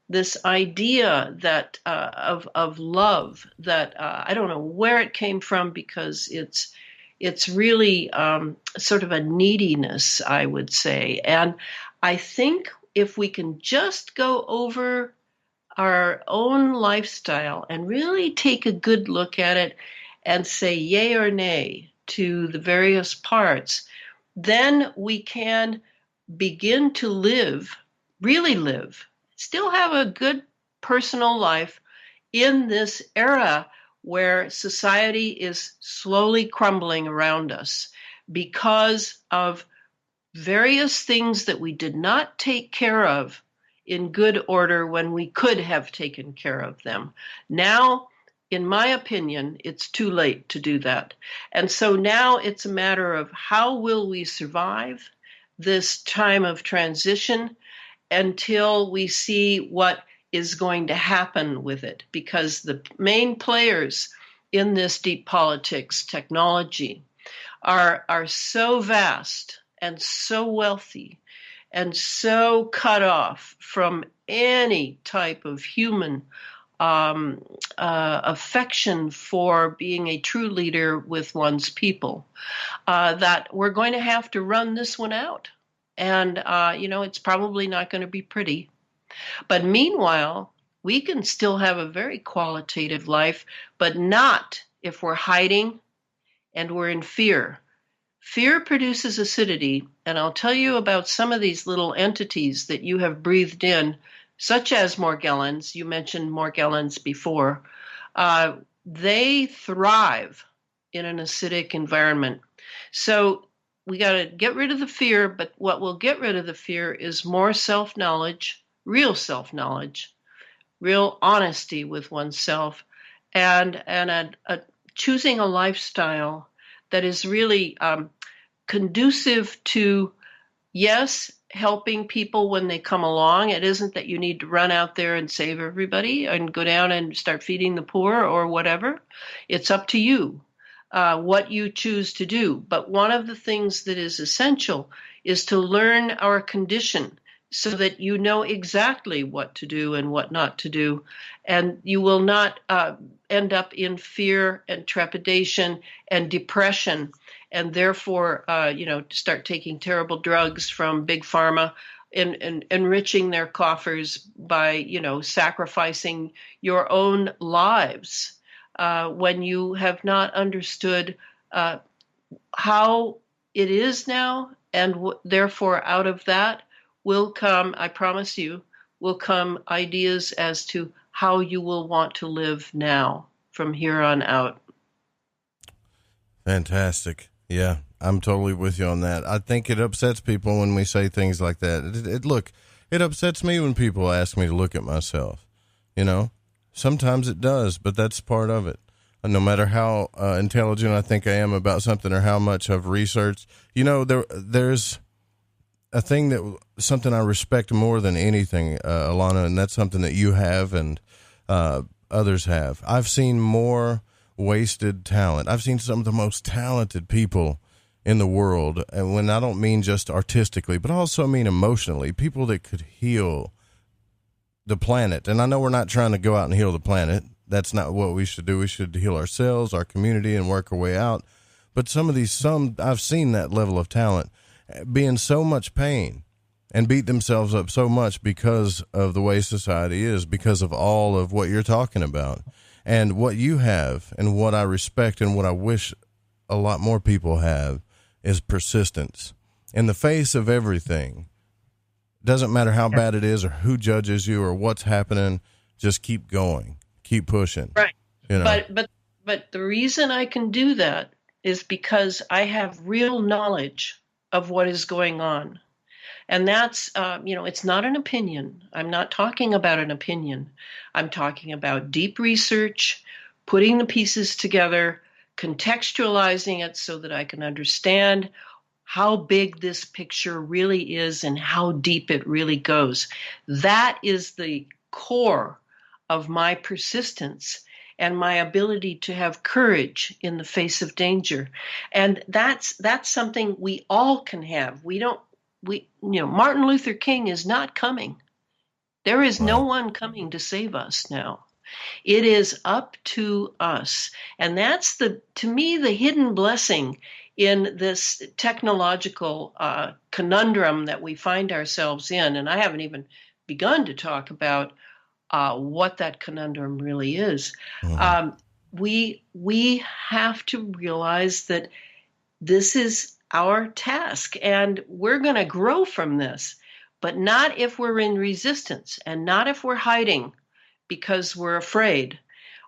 This idea that of love that I don't know where it came from, because it's really sort of a neediness, I would say. And I think if we can just go over our own lifestyle and really take a good look at it and say yay or nay to the various parts, then we can begin to really live, still have a good personal life in this era where society is slowly crumbling around us because of various things that we did not take care of in good order when we could have taken care of them. Now, in my opinion, it's too late to do that. And so now it's a matter of how will we survive this time of transition until we see what is going to happen with it, because the main players in this deep politics technology are so vast and so wealthy and so cut off from any type of human affection for being a true leader with one's people, that we're going to have to run this one out. And, it's probably not going to be pretty. But meanwhile, we can still have a very qualitative life, but not if we're hiding and we're in fear. Fear produces acidity, and I'll tell you about some of these little entities that you have breathed in, such as Morgellons. You mentioned Morgellons before. They thrive in an acidic environment. So we got to get rid of the fear, but what will get rid of the fear is more self-knowledge, real honesty with oneself, and choosing a lifestyle that is really conducive to, yes, helping people when they come along. It isn't that you need to run out there and save everybody and go down and start feeding the poor or whatever. It's up to you what you choose to do. But one of the things that is essential is to learn our condition so that you know exactly what to do and what not to do. And you will not end up in fear and trepidation and depression, and therefore, start taking terrible drugs from Big Pharma and enriching their coffers by, sacrificing your own lives when you have not understood how it is now. And therefore, out of that will come, I promise you, will come ideas as to how you will want to live now from here on out. Fantastic. Yeah, I'm totally with you on that. I think it upsets people when we say things like that. It upsets me when people ask me to look at myself. Sometimes it does, but that's part of it. No matter how intelligent I think I am about something or how much I've researched, there's something I respect more than anything, Elana, and that's something that you have and others have. I've seen more wasted talent. I've seen some of the most talented people in the world, and when I don't mean just artistically, but also mean emotionally, people that could heal the planet. And I know we're not trying to go out and heal the planet. That's not what we should do. We should heal ourselves, our community, and work our way out. But I've seen that level of talent be in so much pain and beat themselves up so much because of the way society is, because of all of what you're talking about. And what you have, and what I respect, and what I wish a lot more people have, is persistence. In the face of everything, doesn't matter how bad it is or who judges you or what's happening, just keep going, keep pushing. Right. You know? But the reason I can do that is because I have real knowledge of what is going on. And that's, it's not an opinion. I'm not talking about an opinion. I'm talking about deep research, putting the pieces together, contextualizing it so that I can understand how big this picture really is and how deep it really goes. That is the core of my persistence and my ability to have courage in the face of danger. And that's something we all can have. Martin Luther King is not coming. There is no one coming to save us now. It is up to us. And that's to me, the hidden blessing in this technological conundrum that we find ourselves in. And I haven't even begun to talk about what that conundrum really is. Mm-hmm. We have to realize that this is our task, and we're going to grow from this, but not if we're in resistance and not if we're hiding because we're afraid.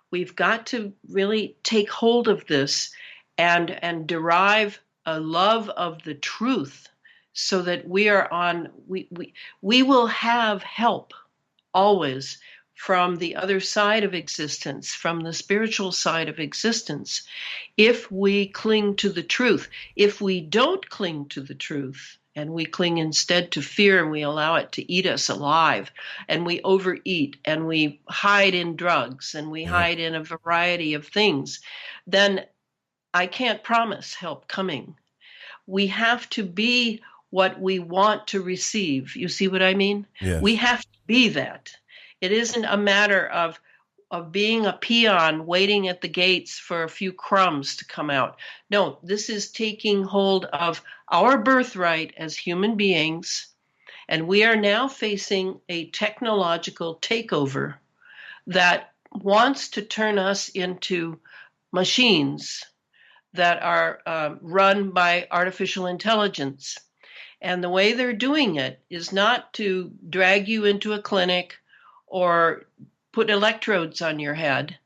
We've got to really take hold of this and derive a love of the truth so that we will have help always from the other side of existence, from the spiritual side of existence, if we cling to the truth. If we don't cling to the truth, and we cling instead to fear, and we allow it to eat us alive, and we overeat, and we hide in drugs, and we hide in a variety of things, then I can't promise help coming. We have to be what we want to receive. You see what I mean? Yes. We have to be that. It isn't a matter of being a peon waiting at the gates for a few crumbs to come out. No, this is taking hold of our birthright as human beings, and we are now facing a technological takeover that wants to turn us into machines that are run by artificial intelligence. And the way they're doing it is not to drag you into a clinic or put electrodes on your head.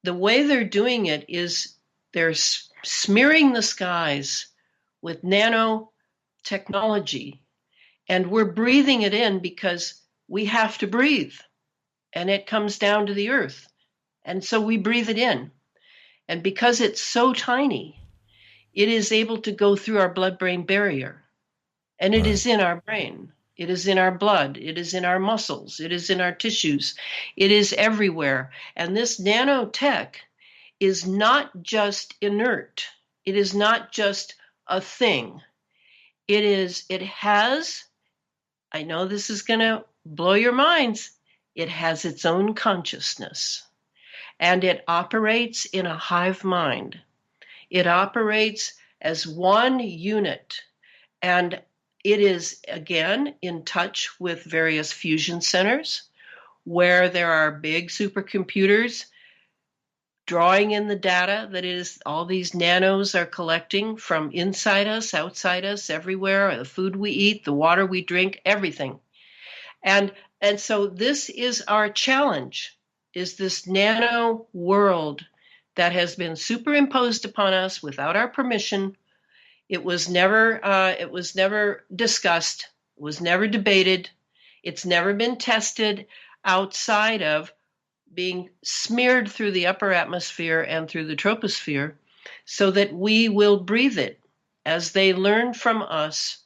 The way they're doing it is they're smearing the skies with nanotechnology, and we're breathing it in because we have to breathe, and it comes down to the earth, and so we breathe it in. And because it's so tiny, it is able to go through our blood-brain barrier, and it is in our brain. It is in our blood. It is in our muscles. It is in our tissues. It is everywhere. And this nanotech is not just inert. It is not just a thing. It has, I know this is going to blow your minds, it has its own consciousness. And it operates in a hive mind. It operates as one unit. And it is, again, in touch with various fusion centers where there are big supercomputers drawing in the data that is all these nanos are collecting from inside us, outside us, everywhere, the food we eat, the water we drink, everything. And so this is our challenge, is this nano world that has been superimposed upon us without our permission. It was never discussed. It was never debated. It's never been tested outside of being smeared through the upper atmosphere and through the troposphere so that we will breathe it as they learn from us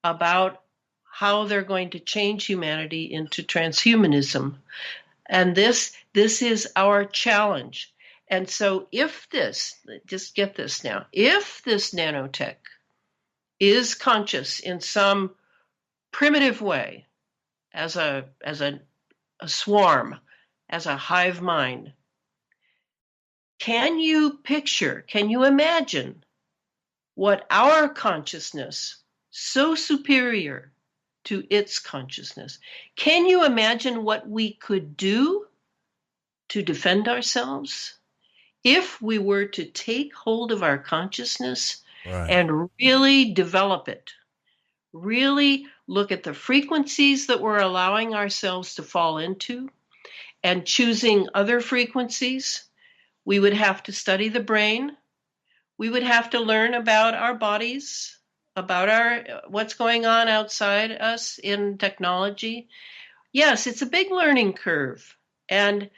about how they're going to change humanity into transhumanism. And this is our challenge. And so just get this now, if this nanotech is conscious in some primitive way, as a swarm, as a hive mind, can you imagine what our consciousness, so superior to its consciousness. Can you imagine what we could do to defend ourselves if we were to take hold of our consciousness and really develop it? Really look at the frequencies that we're allowing ourselves to fall into and choosing other frequencies. We would have to study the brain. We would have to learn about our bodies, about what's going on outside us in technology. Yes, it's a big learning curve. And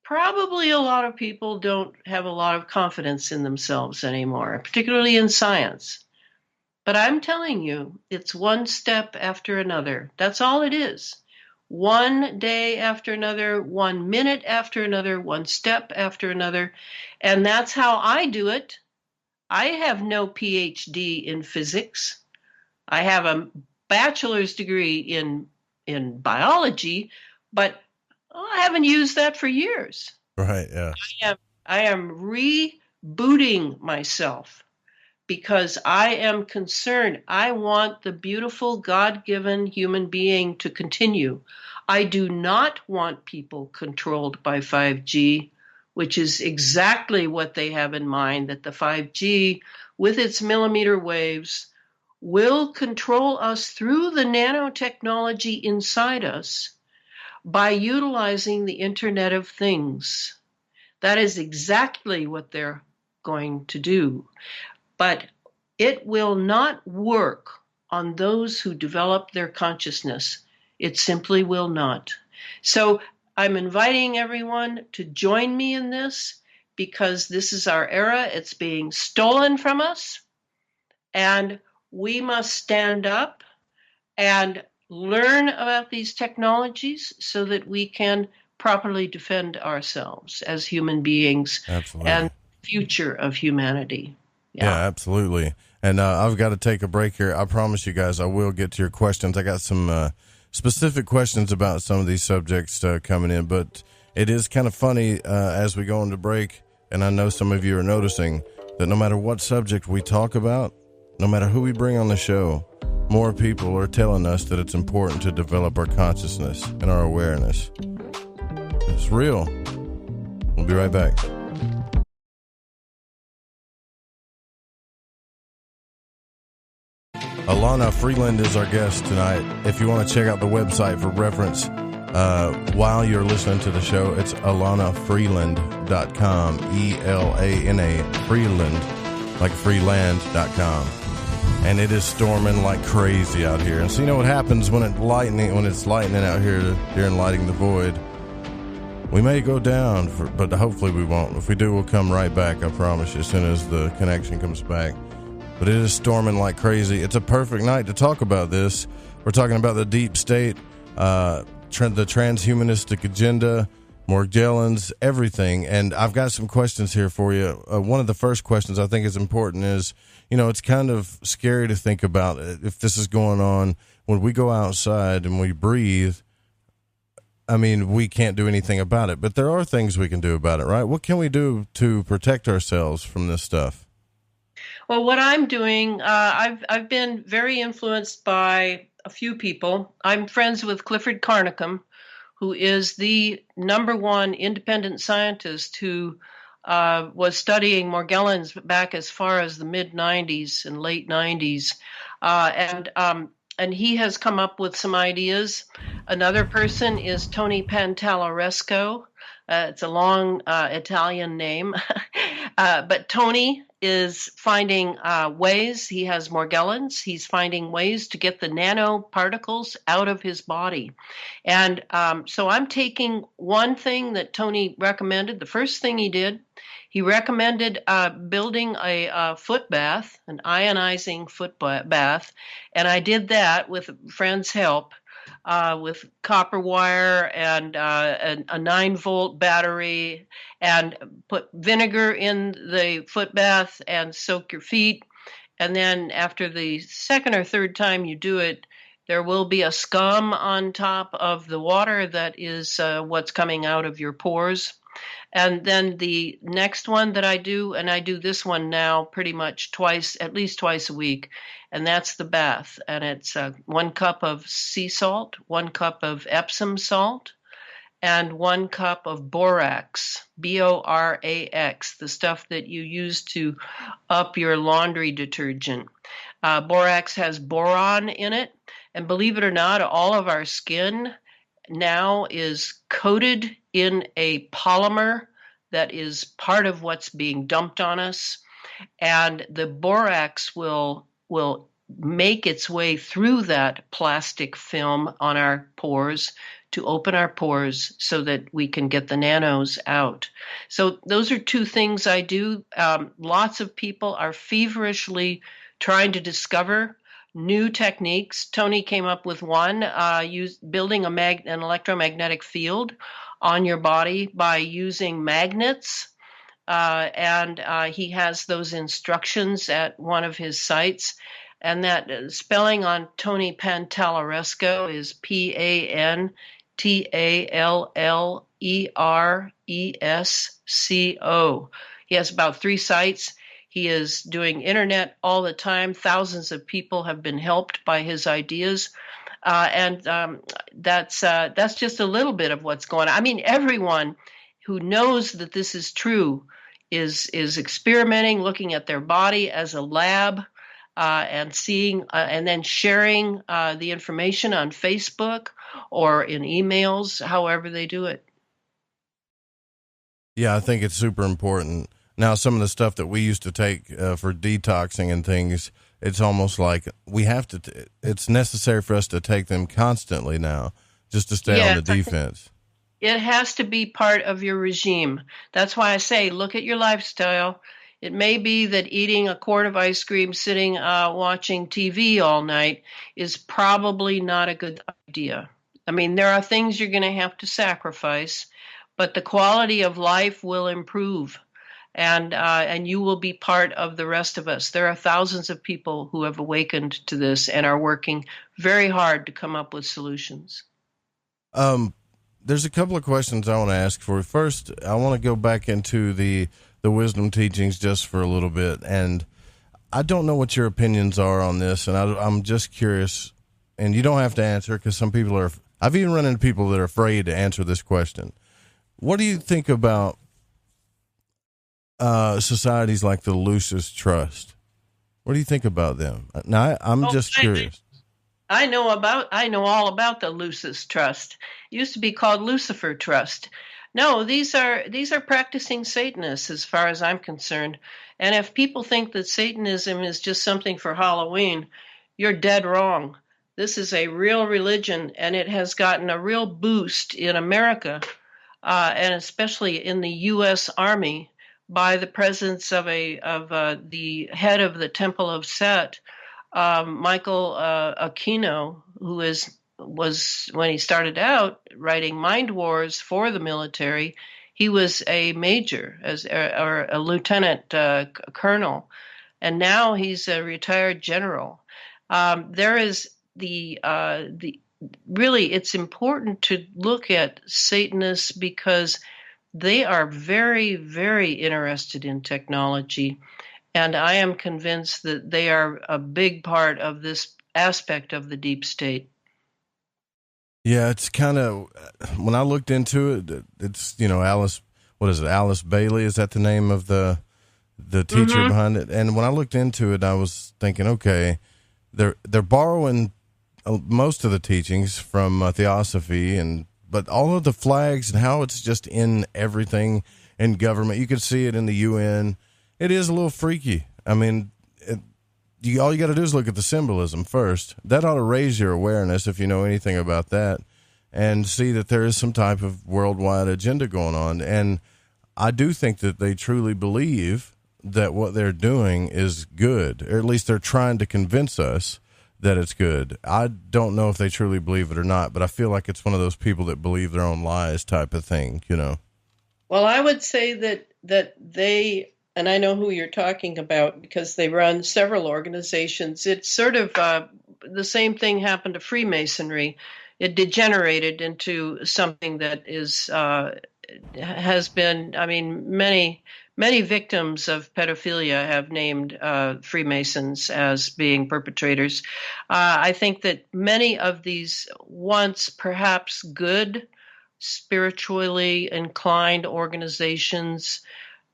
probably a lot of people don't have a lot of confidence in themselves anymore, particularly in science. But I'm telling you, it's one step after another. That's all it is. One day after another, 1 minute after another, one step after another. And that's how I do it. I have no PhD in physics. I have a bachelor's degree in biology, but I haven't used that for years. Right, yeah. I am rebooting myself because I am concerned. I want the beautiful God-given human being to continue. I do not want people controlled by 5G, which is exactly what they have in mind, that the 5G, with its millimeter waves, will control us through the nanotechnology inside us by utilizing the Internet of Things. That is exactly what they're going to do. But it will not work on those who develop their consciousness. It simply will not. So I'm inviting everyone to join me in this because this is our era. It's being stolen from us. And we must stand up and learn about these technologies so that we can properly defend ourselves as human beings. Absolutely. And the future of humanity. Yeah, absolutely. And I've got to take a break here. I promise you guys I will get to your questions. I got some specific questions about some of these subjects coming in, but it is kind of funny as we go into break, and I know some of you are noticing that no matter what subject we talk about, no matter who we bring on the show, more people are telling us that it's important to develop our consciousness and our awareness. It's real. We'll be right back. Elana Freeland is our guest tonight. If you want to check out the website for reference while you're listening to the show, it's elanafreeland.com, ELANA, Freeland, like freeland.com. And it is storming like crazy out here. And so you know what happens when it's lightning out here during Lighting the Void? We may go down, but hopefully we won't. If we do, we'll come right back, I promise you, as soon as the connection comes back. But it is storming like crazy. It's a perfect night to talk about this. We're talking about the deep state, the transhumanistic agenda, Morgellons, everything. And I've got some questions here for you. One of the first questions I think is important is, you know, it's kind of scary to think about if this is going on when we go outside and we breathe. I mean, we can't do anything about it, but there are things we can do about it, right? What can we do to protect ourselves from this stuff? Well, what I'm doing, I've been very influenced by a few people. I'm friends with Clifford Carnicom, who is the #1 independent scientist who was studying Morgellons back as far as the mid-'90s and late '90s. And he has come up with some ideas. Another person is Tony Pantalaresco. It's a long Italian name. But Tony is finding ways. He has Morgellons. He's finding ways to get the nanoparticles out of his body. And so I'm taking one thing that Tony recommended. The first thing he did, he recommended building a foot bath, an ionizing foot bath. And I did that with a friend's help. With copper wire and a 9-volt battery, and put vinegar in the foot bath and soak your feet. And then after the second or third time you do it, there will be a scum on top of the water that is what's coming out of your pores. And then the next one that I do, and I do this one now pretty much at least twice a week, and that's the bath. And it's 1 cup of sea salt, 1 cup of Epsom salt, and 1 cup of borax, Borax, the stuff that you use to up your laundry detergent. Borax has boron in it, and believe it or not, all of our skin now is coated in a polymer that is part of what's being dumped on us, and the borax will make its way through that plastic film on our pores to open our pores so that we can get the nanos out. So those are 2 things I do. Lots of people are feverishly trying to discover new techniques. Tony came up with one, building an electromagnetic field on your body by using magnets. And he has those instructions at one of his sites. And that spelling on Tony Pantaleresco is Pantaleresco. He has about 3 sites. He is doing internet all the time. Thousands of people have been helped by his ideas. And that's just a little bit of what's going on. I mean, everyone who knows that this is true is experimenting, looking at their body as a lab, and seeing and then sharing the information on Facebook or in emails, however they do it. Yeah, I think it's super important. Now, some of the stuff that we used to take for detoxing and things, it's almost like we have to, it's necessary for us to take them constantly now just to stay on the defense. It has to be part of your regime. That's why I say, look at your lifestyle. It may be that eating a quart of ice cream, sitting watching TV all night is probably not a good idea. I mean, there are things you're going to have to sacrifice, but the quality of life will improve. And you will be part of the rest of us. There are thousands of people who have awakened to this and are working very hard to come up with solutions. There's a couple of questions I want to ask for. First, I want to go back into the wisdom teachings just for a little bit. And I don't know what your opinions are on this, and I'm just curious. And you don't have to answer, because some people are, I've even run into people that are afraid to answer this question. What do you think about societies like the Lucis Trust? What do you think about them? Now, I'm just curious. I know all about the Lucis Trust. It used to be called Lucifer Trust. No, these are practicing Satanists as far as I'm concerned. And if people think that Satanism is just something for Halloween, you're dead wrong. This is a real religion, and it has gotten a real boost in America, and especially in the U.S. Army, by the presence of the head of the Temple of Set, Michael Aquino, who was when he started out writing Mind Wars for the military, he was a major or a lieutenant colonel, and now he's a retired general. There is really, it's important to look at Satanists because they are very, very interested in technology. And I am convinced that they are a big part of this aspect of the deep state. Yeah, it's kind of, when I looked into it, it's, Alice Bailey, is that the name of the teacher behind it? And when I looked into it, I was thinking, okay, they're borrowing most of the teachings from Theosophy, but all of the flags and how it's just in everything in government. You could see it in the UN. It is a little freaky. I mean, all you got to do is look at the symbolism first. That ought to raise your awareness, if you know anything about that, and see that there is some type of worldwide agenda going on. And I do think that they truly believe that what they're doing is good, or at least they're trying to convince us that it's good. I don't know if they truly believe it or not, but I feel like it's one of those people that believe their own lies type of thing, Well, I would say that they, and I know who you're talking about because they run several organizations. It's sort of the same thing happened to Freemasonry. It degenerated into something that has been, many Many victims of pedophilia have named Freemasons as being perpetrators. I think that many of these once perhaps good, spiritually inclined organizations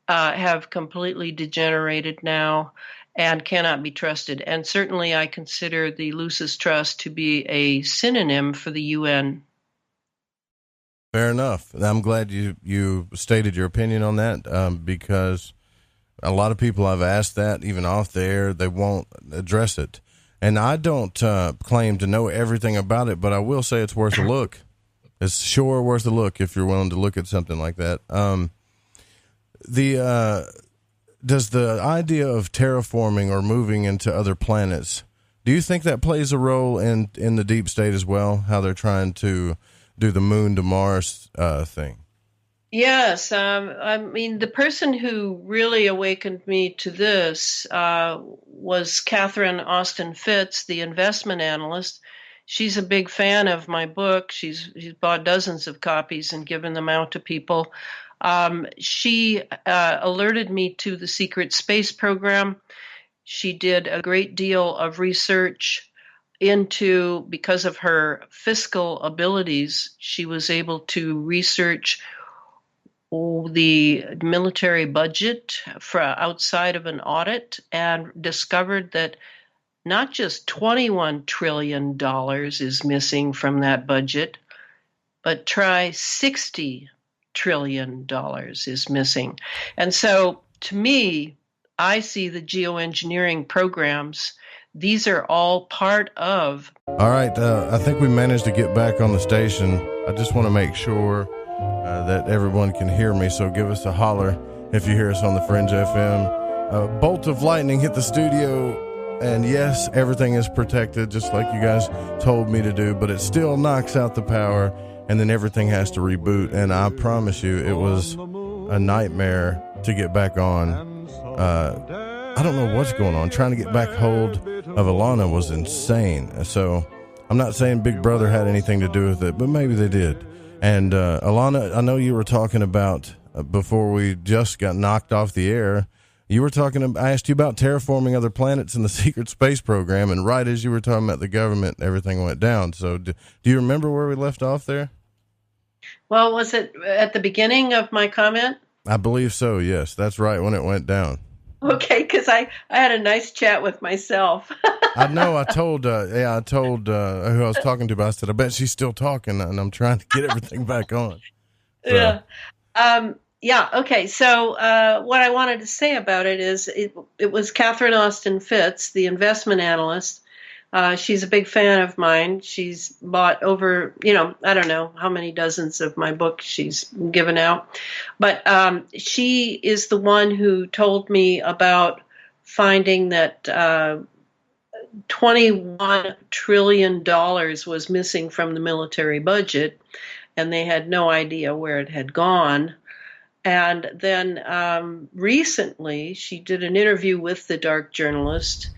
have completely degenerated now and cannot be trusted. And certainly I consider the Lucis Trust to be a synonym for the UN. Fair enough. I'm glad you stated your opinion on that, because a lot of people I've asked that, even off the air, they won't address it. And I don't claim to know everything about it, but I will say it's worth a look. It's sure worth a look if you're willing to look at something like that. Does the idea of terraforming or moving into other planets, do you think that plays a role in the deep state as well? How they're trying to do the moon to Mars thing? Yes. I mean, the person who really awakened me to this was Catherine Austin Fitts, the investment analyst. She's a big fan of my book. She's bought dozens of copies and given them out to people. She alerted me to the secret space program. She did a great deal of research into, because of her fiscal abilities, she was able to research the military budget for outside of an audit and discovered that not just $21 trillion is missing from that budget, but try $60 trillion is missing. And so to me, I see the geoengineering programs. These are all part of. All right. I think we managed to get back on the station. I just want to make sure that everyone can hear me. So give us a holler if you hear us on the Fringe FM. A bolt of lightning hit the studio. And yes, everything is protected, just like you guys told me to do, but it still knocks out the power, and then everything has to reboot. And I promise you, it was a nightmare to get back on. I don't know what's going on. Trying to get back hold of Elana was insane. So I'm not saying Big Brother had anything to do with it, but maybe they did. And Elana, I know you were talking about, before we just got knocked off the air, you were talking, I asked you about terraforming other planets in the secret space program, and right as you were talking about the government, everything went down. So do you remember where we left off there? Well, was it at the beginning of my comment? I believe so, yes. That's right, when it went down. Okay, because I had a nice chat with myself. I know, I told who I was talking to, but I said, I bet she's still talking, and I'm trying to get everything back on. So. Yeah. Yeah. Okay. So what I wanted to say about it is it was Catherine Austin Fitts, the investment analyst. She's a big fan of mine. She's bought over, I don't know how many dozens of my books she's given out. But she is the one who told me about finding that $21 trillion was missing from the military budget, and they had no idea where it had gone. And then recently, she did an interview with the Dark Journalist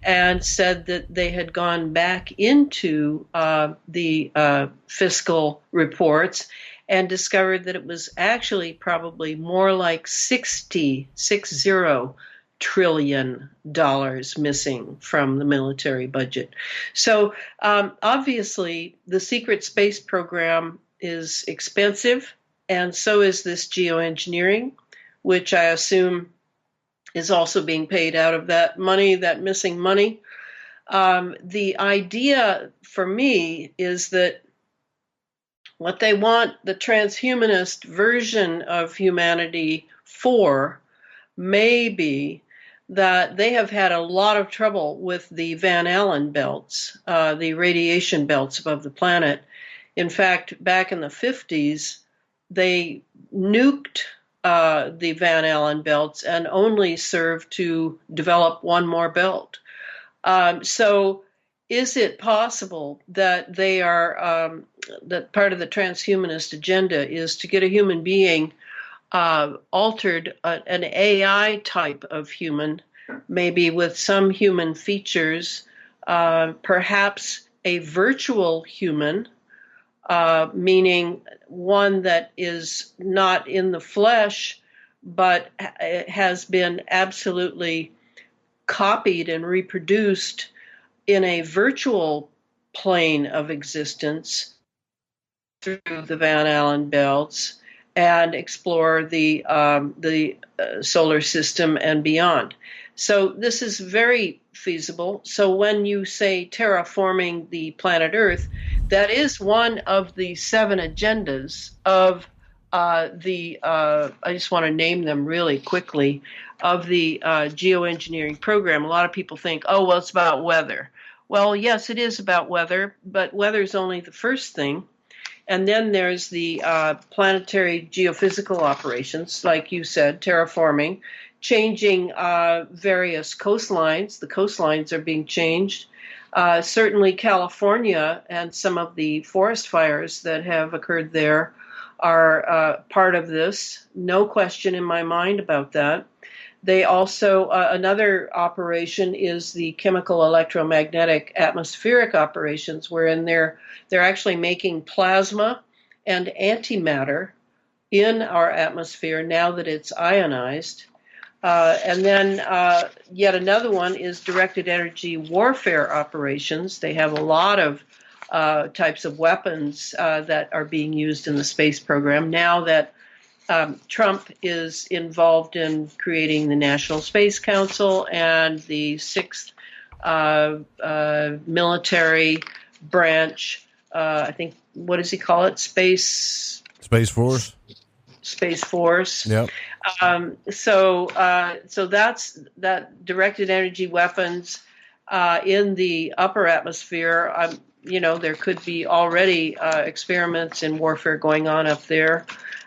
and said that they had gone back into the fiscal reports and discovered that it was actually probably more like $60 trillion missing from the military budget. So obviously, the secret space program is expensive. And so is this geoengineering, which I assume is also being paid out of that money, that missing money. The idea for me is that what they want the transhumanist version of humanity for may be that they have had a lot of trouble with the Van Allen belts, the radiation belts above the planet. In fact, back in the 50s, they nuked the Van Allen belts and only served to develop one more belt. So is it possible that they are, that part of the transhumanist agenda is to get a human being altered, an AI type of human, maybe with some human features, perhaps a virtual human, meaning one that is not in the flesh, but has been absolutely copied and reproduced in a virtual plane of existence through the Van Allen belts and explore the solar system and beyond. So this is very feasible. So when you say terraforming the planet Earth, that is one of the 7 agendas of I just want to name them really quickly, of the geoengineering program. A lot of people think, oh, well, it's about weather. Well, yes, it is about weather, but weather is only the first thing. And then there's the planetary geophysical operations, like you said, terraforming, changing various coastlines. The coastlines are being changed. Certainly California and some of the forest fires that have occurred there are part of this. No question in my mind about that. They also, another operation is the chemical electromagnetic atmospheric operations, wherein they're actually making plasma and antimatter in our atmosphere now that it's ionized. And then yet another one is directed energy warfare operations. They have a lot of types of weapons that are being used in the space program now that Trump is involved in creating the National Space Council and the 6th military branch. I think, what does he call it? Space Force. Space Force. Yep. So that's that directed energy weapons in the upper atmosphere. There could be already experiments in warfare going on up there.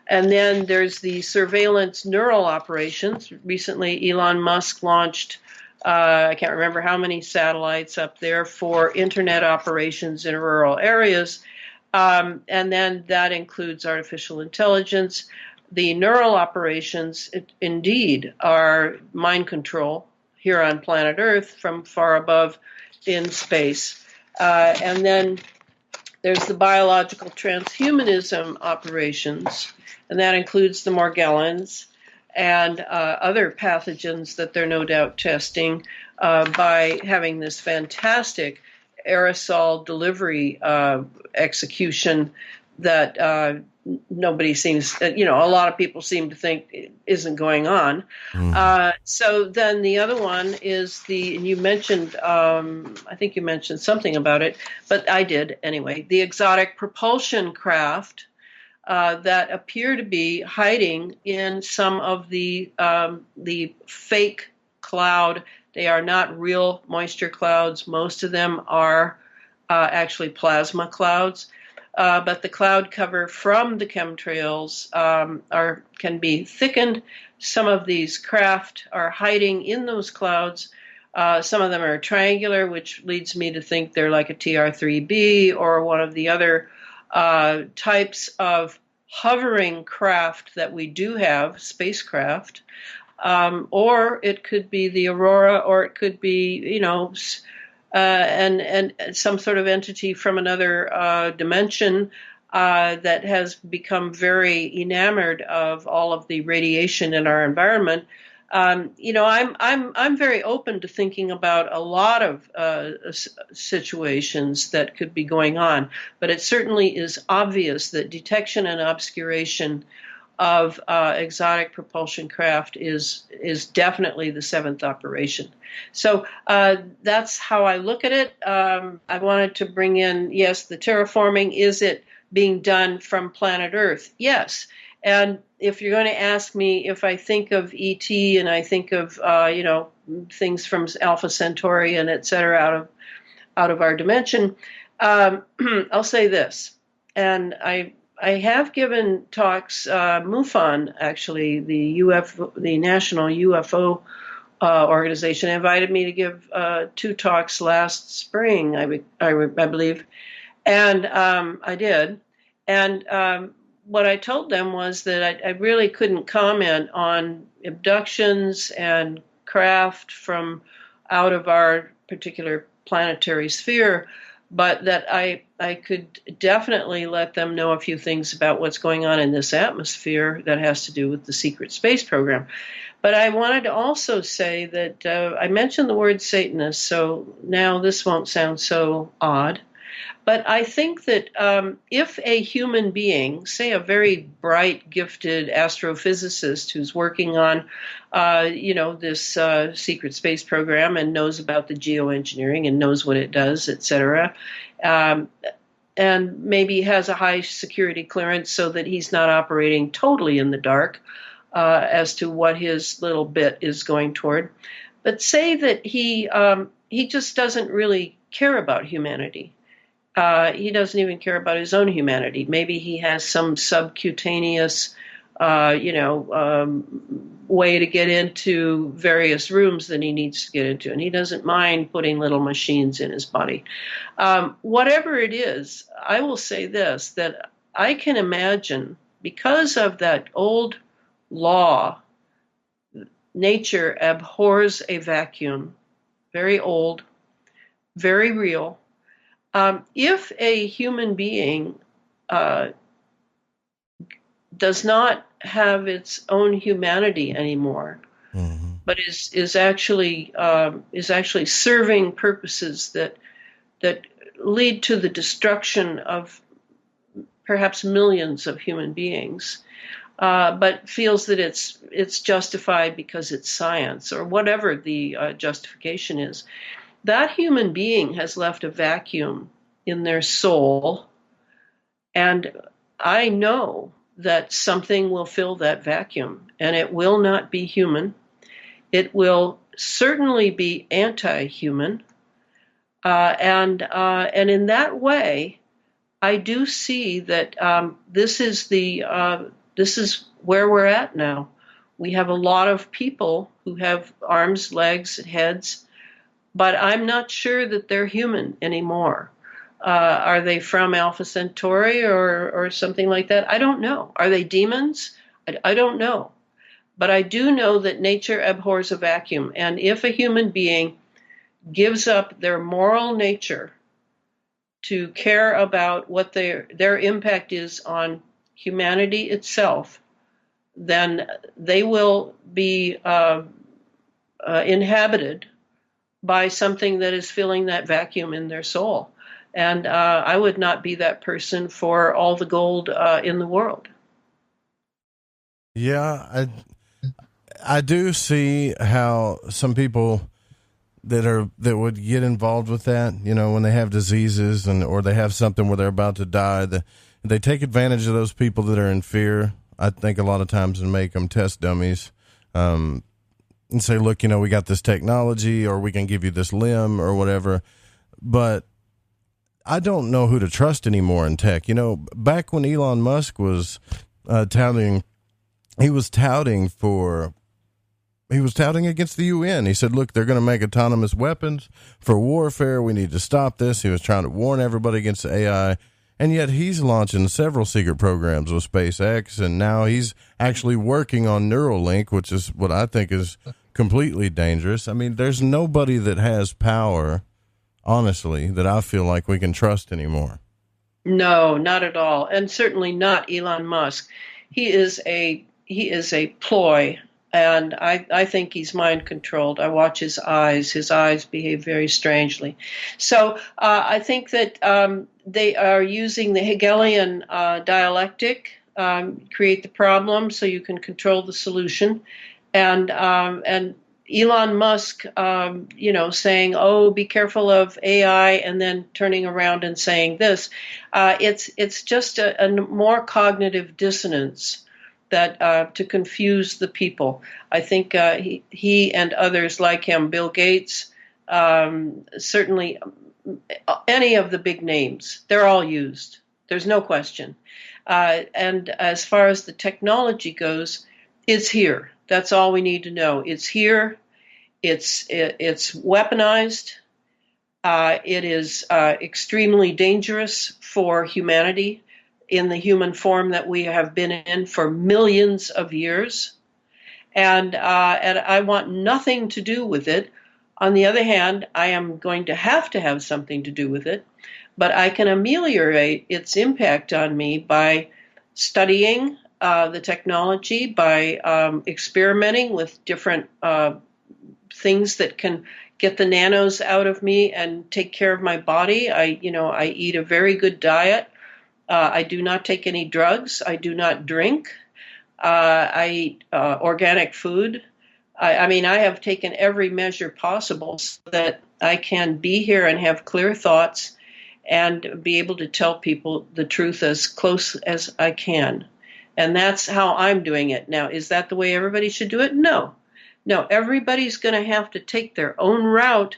And then there's the surveillance neural operations. Recently, Elon Musk launched, I can't remember how many satellites up there for internet operations in rural areas. And then that includes artificial intelligence. The neural operations, indeed, are mind control here on planet Earth from far above in space. And then there's the biological transhumanism operations, and that includes the Morgellons and other pathogens that they're no doubt testing by having this fantastic aerosol delivery execution that nobody seems, a lot of people seem to think isn't going on. So then the other one is and you mentioned, I think you mentioned something about it, but I did anyway, the exotic propulsion craft that appear to be hiding in some of the fake cloud. They are not real moisture clouds. Most of them are actually plasma clouds. But the cloud cover from the chemtrails can be thickened. Some of these craft are hiding in those clouds. Some of them are triangular, which leads me to think they're like a TR-3B or one of the other types of hovering craft that we do have, spacecraft. Or it could be the Aurora, or it could be, and some sort of entity from another dimension that has become very enamored of all of the radiation in our environment. I'm very open to thinking about a lot of situations that could be going on, but it certainly is obvious that detection and obscuration of exotic propulsion craft is definitely the 7th operation. So that's how I look at it. I wanted to bring in, yes, the terraforming. Is it being done from planet Earth? Yes. And if you're going to ask me if I think of ET and I think of things from Alpha Centauri and et cetera out of our dimension, I'll say this, and I have given talks. MUFON, actually, the National UFO organization, invited me to give 2 talks last spring, I believe, and I did. And what I told them was that I really couldn't comment on abductions and craft from out of our particular planetary sphere, but that I could definitely let them know a few things about what's going on in this atmosphere that has to do with the secret space program. But I wanted to also say that I mentioned the word Satanist, so now this won't sound so odd. But I think that if a human being, say a very bright, gifted astrophysicist who's working on, this secret space program and knows about the geoengineering and knows what it does, et cetera, and maybe has a high security clearance so that he's not operating totally in the dark as to what his little bit is going toward. But say that he just doesn't really care about humanity. He doesn't even care about his own humanity. Maybe he has some subcutaneous, way to get into various rooms that he needs to get into, and he doesn't mind putting little machines in his body. Whatever it is, I will say this, that I can imagine, because of that old law, nature abhors a vacuum, very old, very real. If a human being does not have its own humanity anymore, mm-hmm. but is actually serving purposes that lead to the destruction of perhaps millions of human beings, but feels that it's justified because it's science or whatever the justification is. That human being has left a vacuum in their soul, and I know that something will fill that vacuum, and it will not be human. It will certainly be anti-human, and in that way, I do see that this is where we're at now. We have a lot of people who have arms, legs, heads, but I'm not sure that they're human anymore. Are they from Alpha Centauri or something like that? I don't know. Are they demons? I don't know. But I do know that nature abhors a vacuum. And if a human being gives up their moral nature to care about what their impact is on humanity itself, then they will be inhabited by something that is filling that vacuum in their soul. And I would not be that person for all the gold in the world. Yeah, I do see how some people that would get involved with that, when they have diseases or they have something where they're about to die, they take advantage of those people that are in fear. I think a lot of times and make them test dummies. And say, look, we got this technology, or we can give you this limb or whatever. But I don't know who to trust anymore in tech. Back when Elon Musk was touting against the UN. He said, look, they're going to make autonomous weapons for warfare. We need to stop this. He was trying to warn everybody against the AI. And yet he's launching several secret programs with SpaceX, and now he's actually working on Neuralink, which is what I think is completely dangerous. I mean, there's nobody that has power, honestly, that I feel like we can trust anymore. No, not at all, and certainly not Elon Musk. He is a ploy, and I think he's mind controlled. I watch his eyes. His eyes behave very strangely. So I think that they are using the Hegelian dialectic, create the problem so you can control the solution. And Elon Musk, saying, "Oh, be careful of AI," and then turning around and saying this, it's just a more cognitive dissonance that to confuse the people. I think he and others like him, Bill Gates, certainly any of the big names, they're all used. There's no question. And as far as the technology goes, it's here. That's all we need to know. It's here. It's weaponized. It is extremely dangerous for humanity in the human form that we have been in for millions of years. And I want nothing to do with it. On the other hand, I am going to have something to do with it. but I can ameliorate its impact on me by studying the technology, by experimenting with different things that can get the nanos out of me and take care of my body. I eat a very good diet. I do not take any drugs. I do not drink. I eat organic food. I mean, I have taken every measure possible so that I can be here and have clear thoughts and be able to tell people the truth as close as I can. And that's how I'm doing it. Now, is that the way everybody should do it? No. No, everybody's going to have to take their own route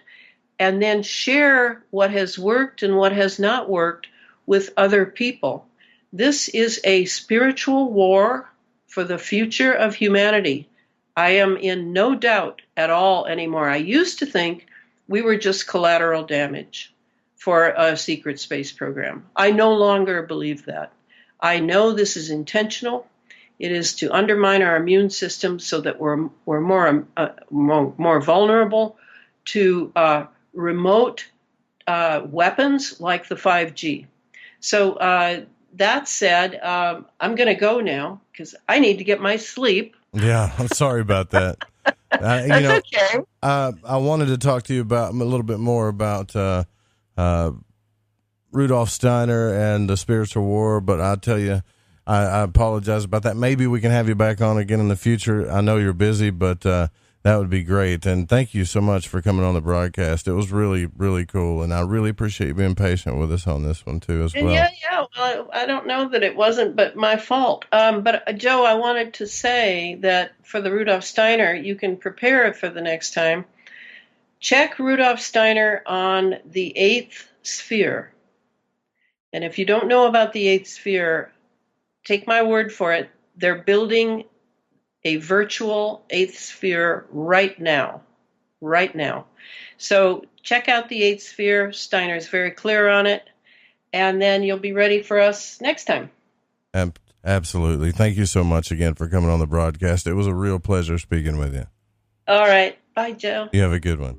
and then share what has worked and what has not worked with other people. This is a spiritual war for the future of humanity. I am in no doubt at all anymore. I used to think we were just collateral damage for a secret space program. I no longer believe that. I know this is intentional. It is to undermine our immune system so that we're more vulnerable to remote weapons like the 5G. So that said, I'm going to go now because I need to get my sleep. Yeah, I'm sorry about that. Okay. I wanted to talk to you about a little bit more about Rudolf Steiner and the spiritual war, but I'll tell you, I apologize about that. Maybe we can have you back on again in the future. I know you're busy, but that would be great. And thank you so much for coming on the broadcast. It was really, really cool, and I really appreciate you being patient with us on this one too as well. Yeah. Well, I don't know that it wasn't, but my fault. But Joe, I wanted to say that for the Rudolf Steiner, you can prepare it for the next time. Check Rudolf Steiner on the eighth sphere. And if you don't know about the eighth sphere, take my word for it. They're building a virtual eighth sphere right now. So check out the eighth sphere. Steiner's very clear on it. And then you'll be ready for us next time. Absolutely. Thank you so much again for coming on the broadcast. It was a real pleasure speaking with you. All right. Bye, Joe. You have a good one.